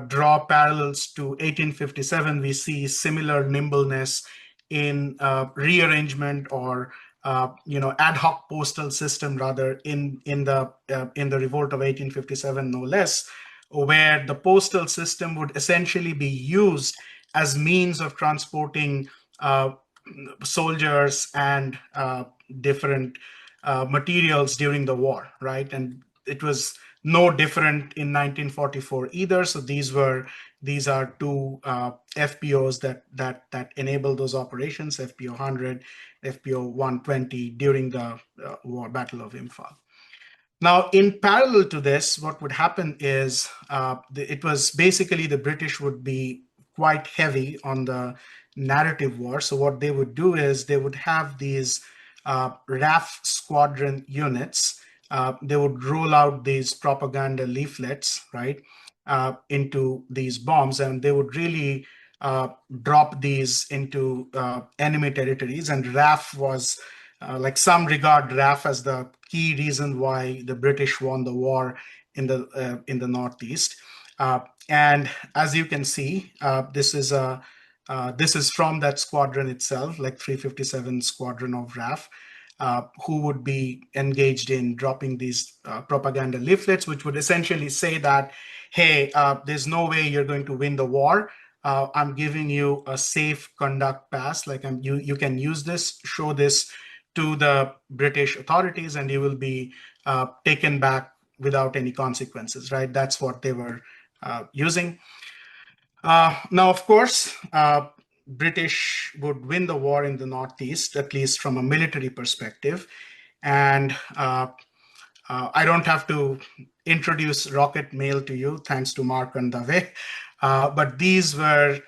draw parallels to 1857, we see similar nimbleness in rearrangement or ad hoc postal system rather in the revolt of 1857, no less, where the postal system would essentially be used as means of transporting soldiers and different materials during the war, right? And it was no different in 1944 either. So these are two FPOs that enable those operations: FPO 100, FPO 120 during the Battle of Imphal. Now, in parallel to this, what would happen is it was basically the British would be quite heavy on the narrative war. So what they would do is they would have these RAF squadron units. They would roll out these propaganda leaflets, right, into these bombs, and they would really drop these into enemy territories. And RAF was like some regard RAF as the key reason why the British won the war in the Northeast. And as you can see, this is from that squadron itself, like 357 Squadron of RAF, who would be engaged in dropping these propaganda leaflets, which would essentially say that, hey, there's no way you're going to win the war. I'm giving you a safe conduct pass. Like you can use this, show this to the British authorities, and you will be taken back without any consequences, right? That's what they were using. Now, of course, British would win the war in the Northeast, at least from a military perspective. And I don't have to introduce rocket mail to you, thanks to Mark and Dave. But these were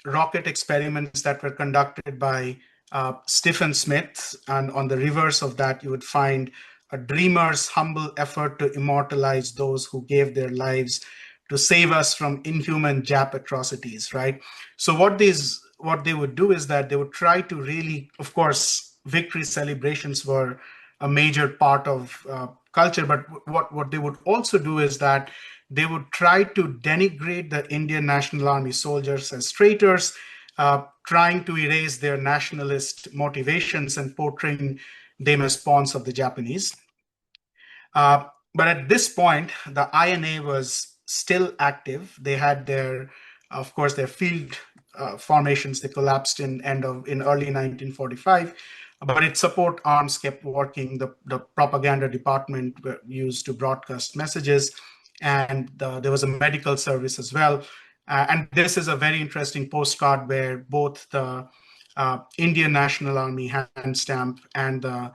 rocket experiments that were conducted by Stephen Smith. And on the reverse of that, you would find a dreamer's humble effort to immortalize those who gave their lives to save us from inhuman Jap atrocities, right? So what they would do is that they would try to really, of course, victory celebrations were a major part of culture, but what they would also do is that they would try to denigrate the Indian National Army soldiers as traitors, trying to erase their nationalist motivations and portraying them as pawns of the Japanese. But at this point, the INA was still active. They had of course, their field formations. They collapsed in early 1945, but its support arms kept working. The propaganda department were used to broadcast messages, and there was a medical service as well. And this is a very interesting postcard where both the Indian National Army hand stamp and the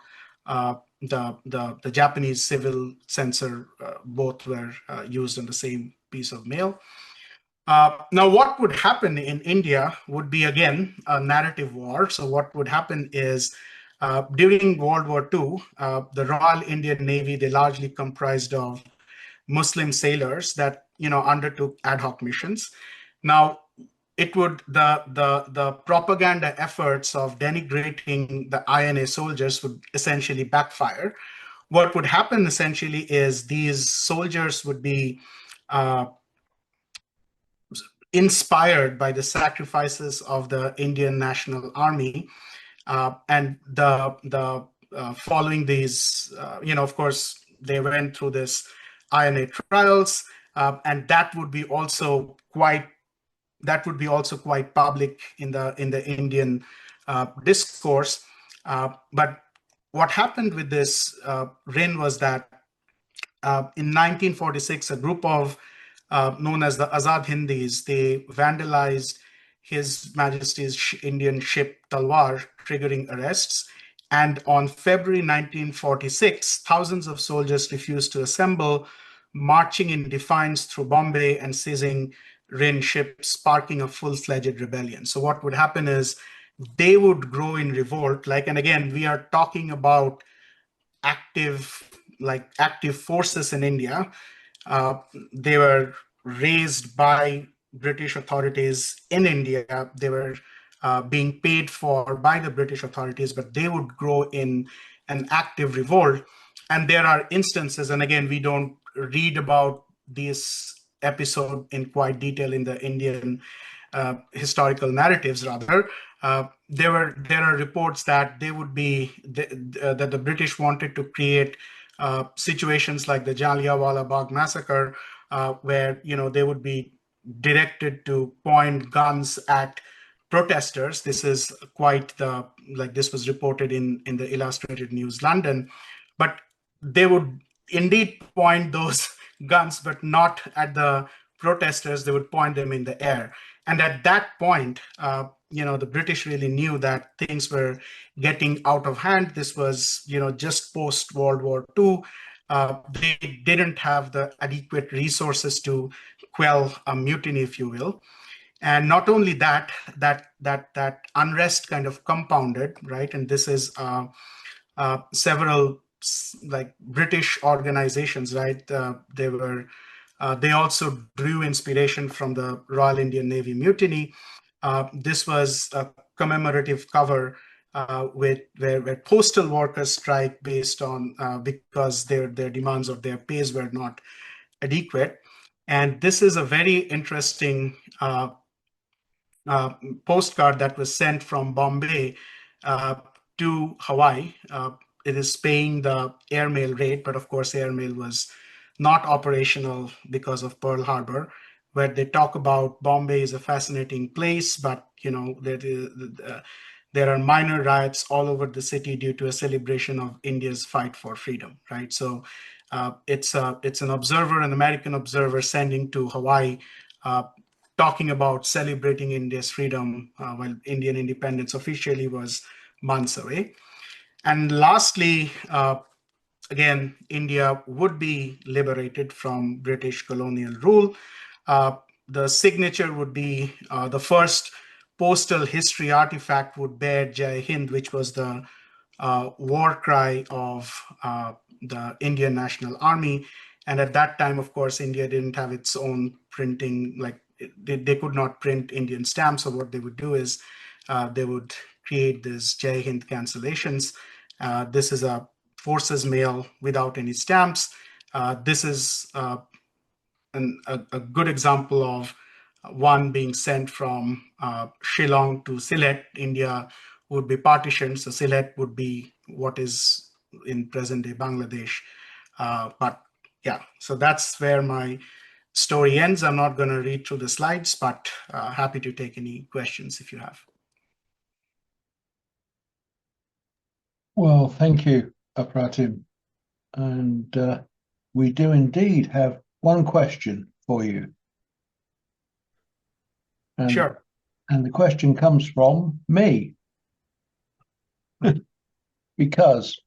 Japanese civil censor both were used on the same piece of mail. Now, what would happen in India would be, again, a narrative war. So what would happen is during World War II, the Royal Indian Navy, they largely comprised of Muslim sailors that undertook ad hoc missions. Now, the propaganda efforts of denigrating the INA soldiers would essentially backfire. What would happen essentially is these soldiers would be inspired by the sacrifices of the Indian National Army, and following these, of course, they went through this INA trials, and that would be also quite public in the Indian discourse. But what happened with this RIN was that in 1946, a group of known as the Azad Hindis, they vandalized His Majesty's Indian ship Talwar, triggering arrests. And on February 1946, thousands of soldiers refused to assemble, marching in defiance through Bombay and seizing RIN ships, sparking a full-fledged rebellion. So what would happen is they would grow in revolt. And again, we are talking about active forces in India. They were raised by British authorities in India. They were being paid for by the British authorities, but they would grow in an active revolt. And there are instances, and again, we don't read about this episode in quite detail in the Indian historical narratives. Rather, there are reports that that the British wanted to create situations like the Jallianwala Bagh massacre, where they would be directed to point guns at protesters. This is this was reported in the Illustrated News London, but they would indeed point those guns, but not at the protesters. They would point them in the air. And at that point, the British really knew that things were getting out of hand. This was, just post World War II. They didn't have the adequate resources to quell a mutiny, if you will. And not only that, that unrest kind of compounded, right? And this is several like British organizations, right? They also drew inspiration from the Royal Indian Navy mutiny. This was a commemorative cover where postal workers strike based on because their demands of their pays were not adequate. And this is a very interesting postcard that was sent from Bombay to Hawaii. It is paying the airmail rate, but of course, airmail was not operational because of Pearl Harbor, where they talk about Bombay is a fascinating place, but there are minor riots all over the city due to a celebration of India's fight for freedom, right? So it's an observer, an American observer, sending to Hawaii, talking about celebrating India's freedom while Indian independence officially was months away. And lastly, again, India would be liberated from British colonial rule. The signature would be the first postal history artifact would bear Jai Hind, which was the war cry of the Indian National Army. And at that time, of course, India didn't have its own printing, like they could not print Indian stamps. So what they would do is they would create this Jai Hind cancellations. This is a forces mail without any stamps. This is a good example of one being sent from Shillong to Sylhet. India would be partitioned, so Sylhet would be what is in present-day Bangladesh. But yeah, so that's where my story ends. I'm not going to read through the slides, but happy to take any questions if you have. Well, thank you, Apratim. And we do indeed have one question for you. And, sure. And the question comes from me. Because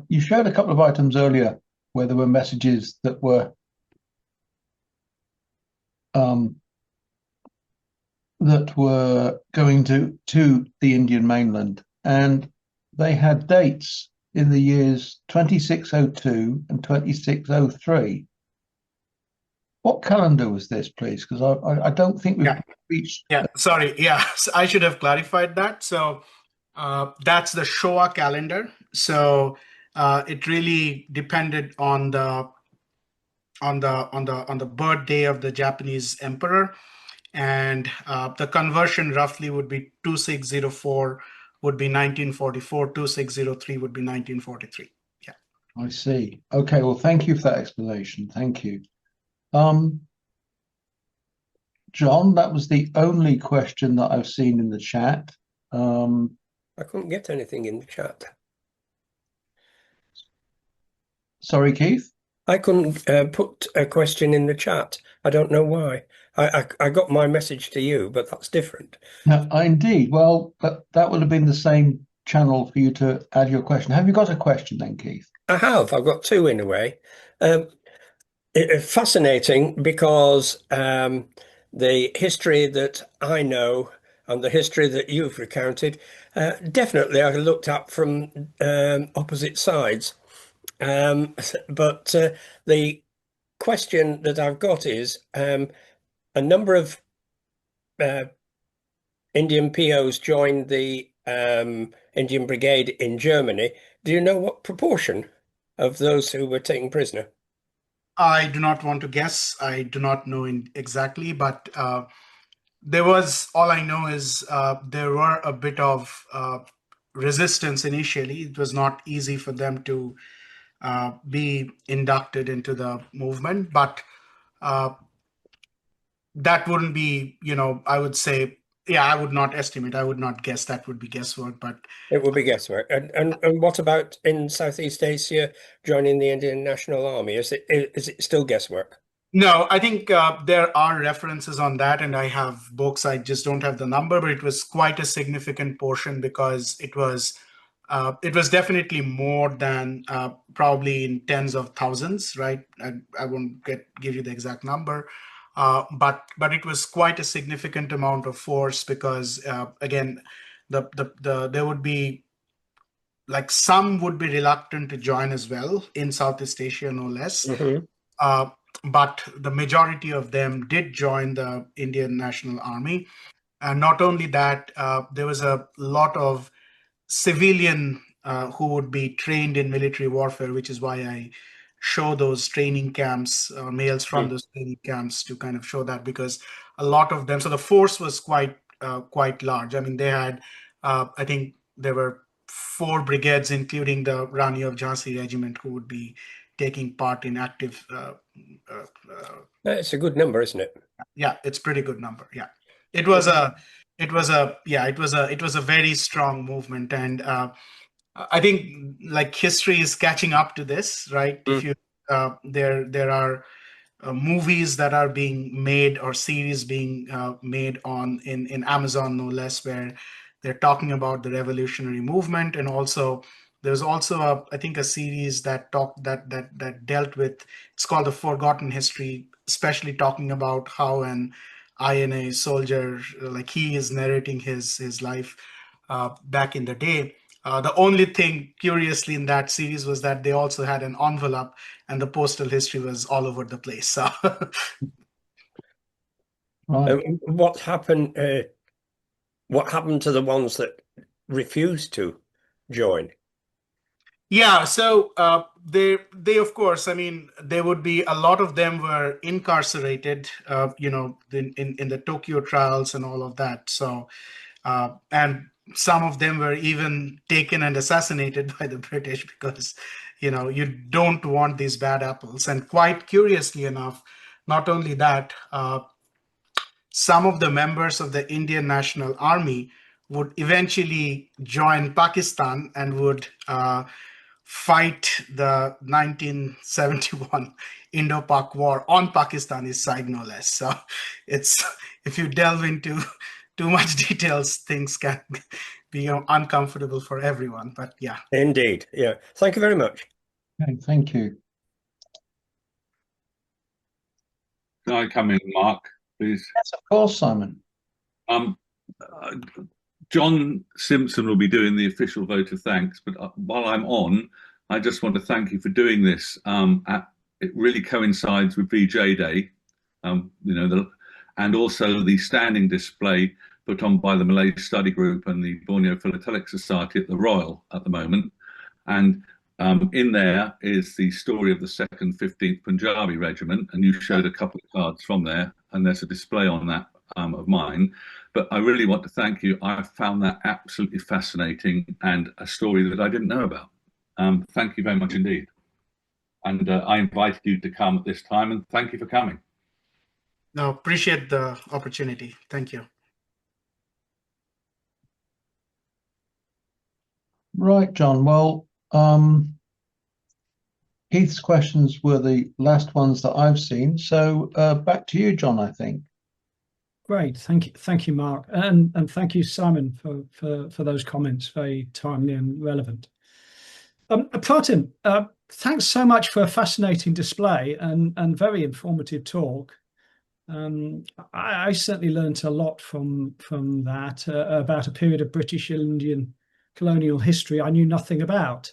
you showed a couple of items earlier where there were messages that were going to the Indian mainland, and they had dates in the years 2602 and 2603. What calendar was this, please? Because I don't think we've reached. Yeah, sorry. Yeah, so I should have clarified that. So that's the Showa calendar. So it really depended on the birthday of the Japanese emperor, and the conversion roughly would be 2604 would be 1944, 2603 would be 1943. Yeah. I see. Okay. Well, thank you for that explanation. Thank you. John, that was the only question that I've seen in the chat. I couldn't get anything in the chat. Sorry, Keith? I couldn't put a question in the chat. I don't know why. I got my message to you, but that's different. No, indeed. Well, that would have been the same channel for you to add your question. Have you got a question then, Keith? I have. I've got two in a way. Fascinating because the history that I know and the history that you've recounted, definitely I looked at from opposite sides. But the question that I've got is a number of Indian POs joined the Indian Brigade in Germany. Do you know what proportion of those who were taken prisoner? I do not want to guess. I do not know exactly, but there was, all I know is there were a bit of resistance initially. It was not easy for them to be inducted into the movement, but that wouldn't be, I would say Yeah, I would not estimate. I would not guess. That would be guesswork. But It would be guesswork. And what about in Southeast Asia joining the Indian National Army? Is it still guesswork? no, I think there are references on that, and I have books. I just don't have the number, but it was quite a significant portion because it was definitely more than probably in tens of thousands, right? I won't give you the exact number, but it was quite a significant amount of force because again, there would be like some would be reluctant to join as well in Southeast Asia, no less. Hmm. Uh, but the majority of them did join the Indian National Army. And not only that, there was a lot of civilian who would be trained in military warfare, which is why I show those training camps, males from those training camps, to kind of show that, because a lot of them. So the force was quite large. I mean, they had, I think there were 4 brigades, including the Rani of Jhansi regiment, who would be taking part in active. It's a good number, isn't it? Yeah, it's pretty good number. Yeah, it was a, it was a very strong movement, and I think like history is catching up to this, right? If you there are movies that are being made or series being made on in Amazon, no less, where they're talking about the revolutionary movement, and also there's also I think a series that dealt with, it's called The Forgotten History, especially talking about how an INA soldier, like he is narrating his life back in the day. The only thing, curiously, in that series was that they also had an envelope, and the postal history was all over the place. So, Right. What happened? What happened to the ones that refused to join? yeah. So they of course, I mean, there would be a lot of them were incarcerated, in the Tokyo trials and all of that. So, and some of them were even taken and assassinated by the British because, you don't want these bad apples. And quite curiously enough, not only that, some of the members of the Indian National Army would eventually join Pakistan and would fight the 1971 Indo-Pak War on Pakistani side, no less. So it's, if you delve into too much details, things can be uncomfortable for everyone. But yeah. Indeed. Yeah. Thank you very much. Okay, thank you. Can I come in, Mark, please? Yes, of course, Simon. Um, John Simpson will be doing the official vote of thanks, but while I'm on, I just want to thank you for doing this. It really coincides with VJ Day, and also the standing display put on by the Malay Study Group and the Borneo Philatelic Society at the Royal at the moment. And in there is the story of the 2nd 15th Punjabi Regiment, and you showed a couple of cards from there, and there's a display on that of mine. But I really want to thank you. I found that absolutely fascinating and a story that I didn't know about. Thank you very much indeed. And I invited you to come at this time, and thank you for coming. No, appreciate the opportunity. Thank you. Right, John. Well, Heath's questions were the last ones that I've seen. So back to you, John, I think. Great, thank you, Mark, and thank you, Simon, for those comments. Very timely and relevant. Apratim, thanks so much for a fascinating display and very informative talk. I certainly learned a lot from that about a period of British-Indian colonial history I knew nothing about,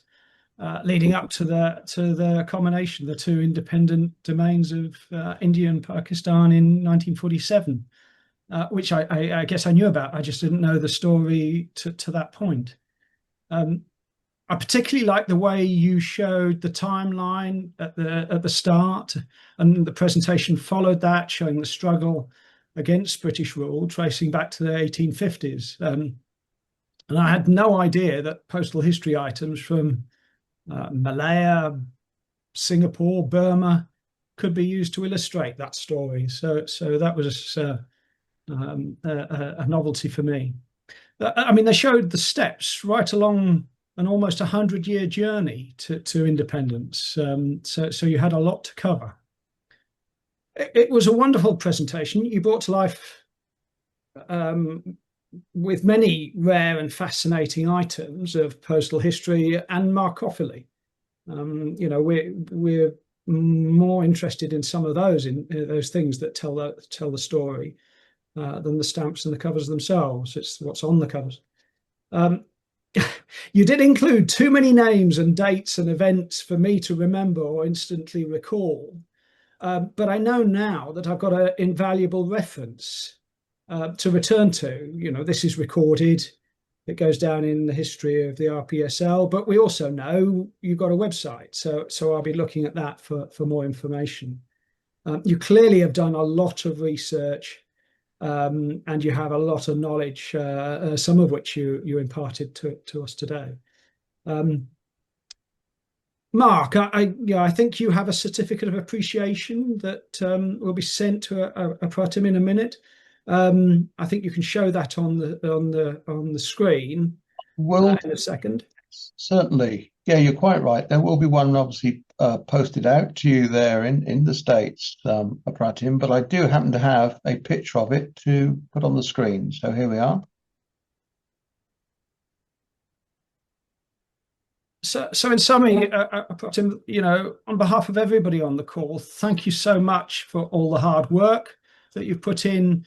leading up to the combination, the two independent domains of India and Pakistan in 1947. Which I guess I knew about. I just didn't know the story to that point. I particularly like the way you showed the timeline at the start, and the presentation followed that, showing the struggle against British rule, tracing back to the 1850s. And I had no idea that postal history items from Malaya, Singapore, Burma could be used to illustrate that story. So that was a novelty for me. I mean, they showed the steps right along an almost 100-year journey to independence. So you had a lot to cover. It was a wonderful presentation. You brought to life with many rare and fascinating items of postal history and Marcophily. You know, we're more interested in some of those those things that tell the story than the stamps and the covers themselves. It's what's on the covers. You did include too many names and dates and events for me to remember or instantly recall. But I know now that I've got an invaluable reference to return to. You know, this is recorded. It goes down in the history of the RPSL, but we also know you've got a website. So I'll be looking at that for more information. You clearly have done a lot of research, and you have a lot of knowledge, some of which you imparted to us today. Mark, I think you have a certificate of appreciation that will be sent to Apratim in a minute. I think you can show that on the screen in a second. Certainly. Yeah, you're quite right. There will be one obviously posted out to you there in the States, Apratim, but I do happen to have a picture of it to put on the screen. So here we are. So in summary, Apratim, you know, on behalf of everybody on the call, thank you so much for all the hard work that you've put in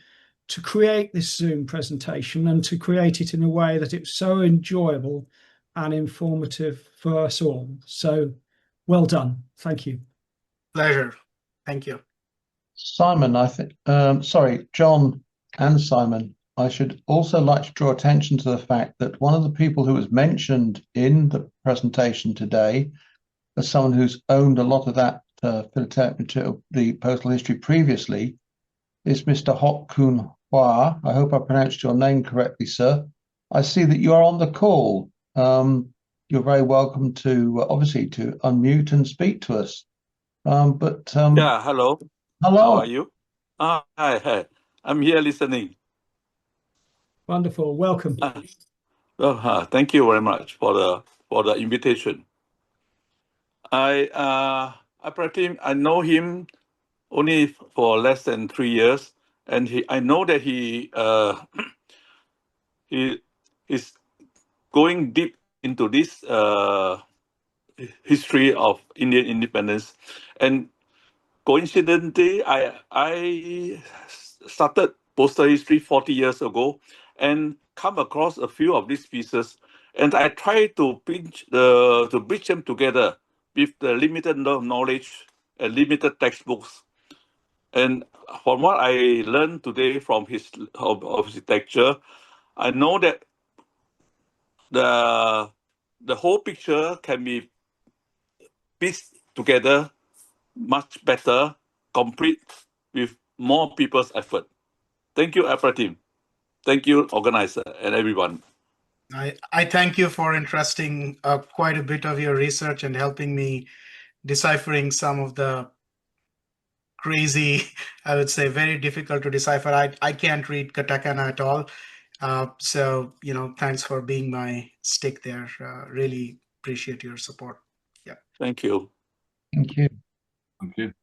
to create this Zoom presentation and to create it in a way that it's so enjoyable and informative for us all. So well done. Thank you. Pleasure. Thank you. Simon, I think, sorry, John and Simon, I should also like to draw attention to the fact that one of the people who was mentioned in the presentation today as someone who's owned a lot of that philatelic material, the postal history previously, is Mr. Hok Kun Hwa. I hope I pronounced your name correctly, sir. I see that you are on the call. You're very welcome to, obviously, to unmute and speak to us. Yeah, hello. Hello. How are you? Hi. I'm here listening. Wonderful. Welcome. Thank you very much for the invitation. Apratim, I know him only for less than 3 years, and I know that he is going deep into this history of Indian independence. And coincidentally, I started postal history 40 years ago and come across a few of these pieces, and I try to bridge them together with the limited knowledge and limited textbooks. And from what I learned today from his lecture, I know that the whole picture can be pieced together much better, complete with more people's effort. Thank you, Apratim. Thank you, organizer, and everyone. I thank you for entrusting quite a bit of your research and helping me deciphering some of the crazy, I would say, very difficult to decipher. I can't read katakana at all. So, you know, thanks for being my stick there. Really appreciate your support. Yeah. Thank you. Thank you. Thank you.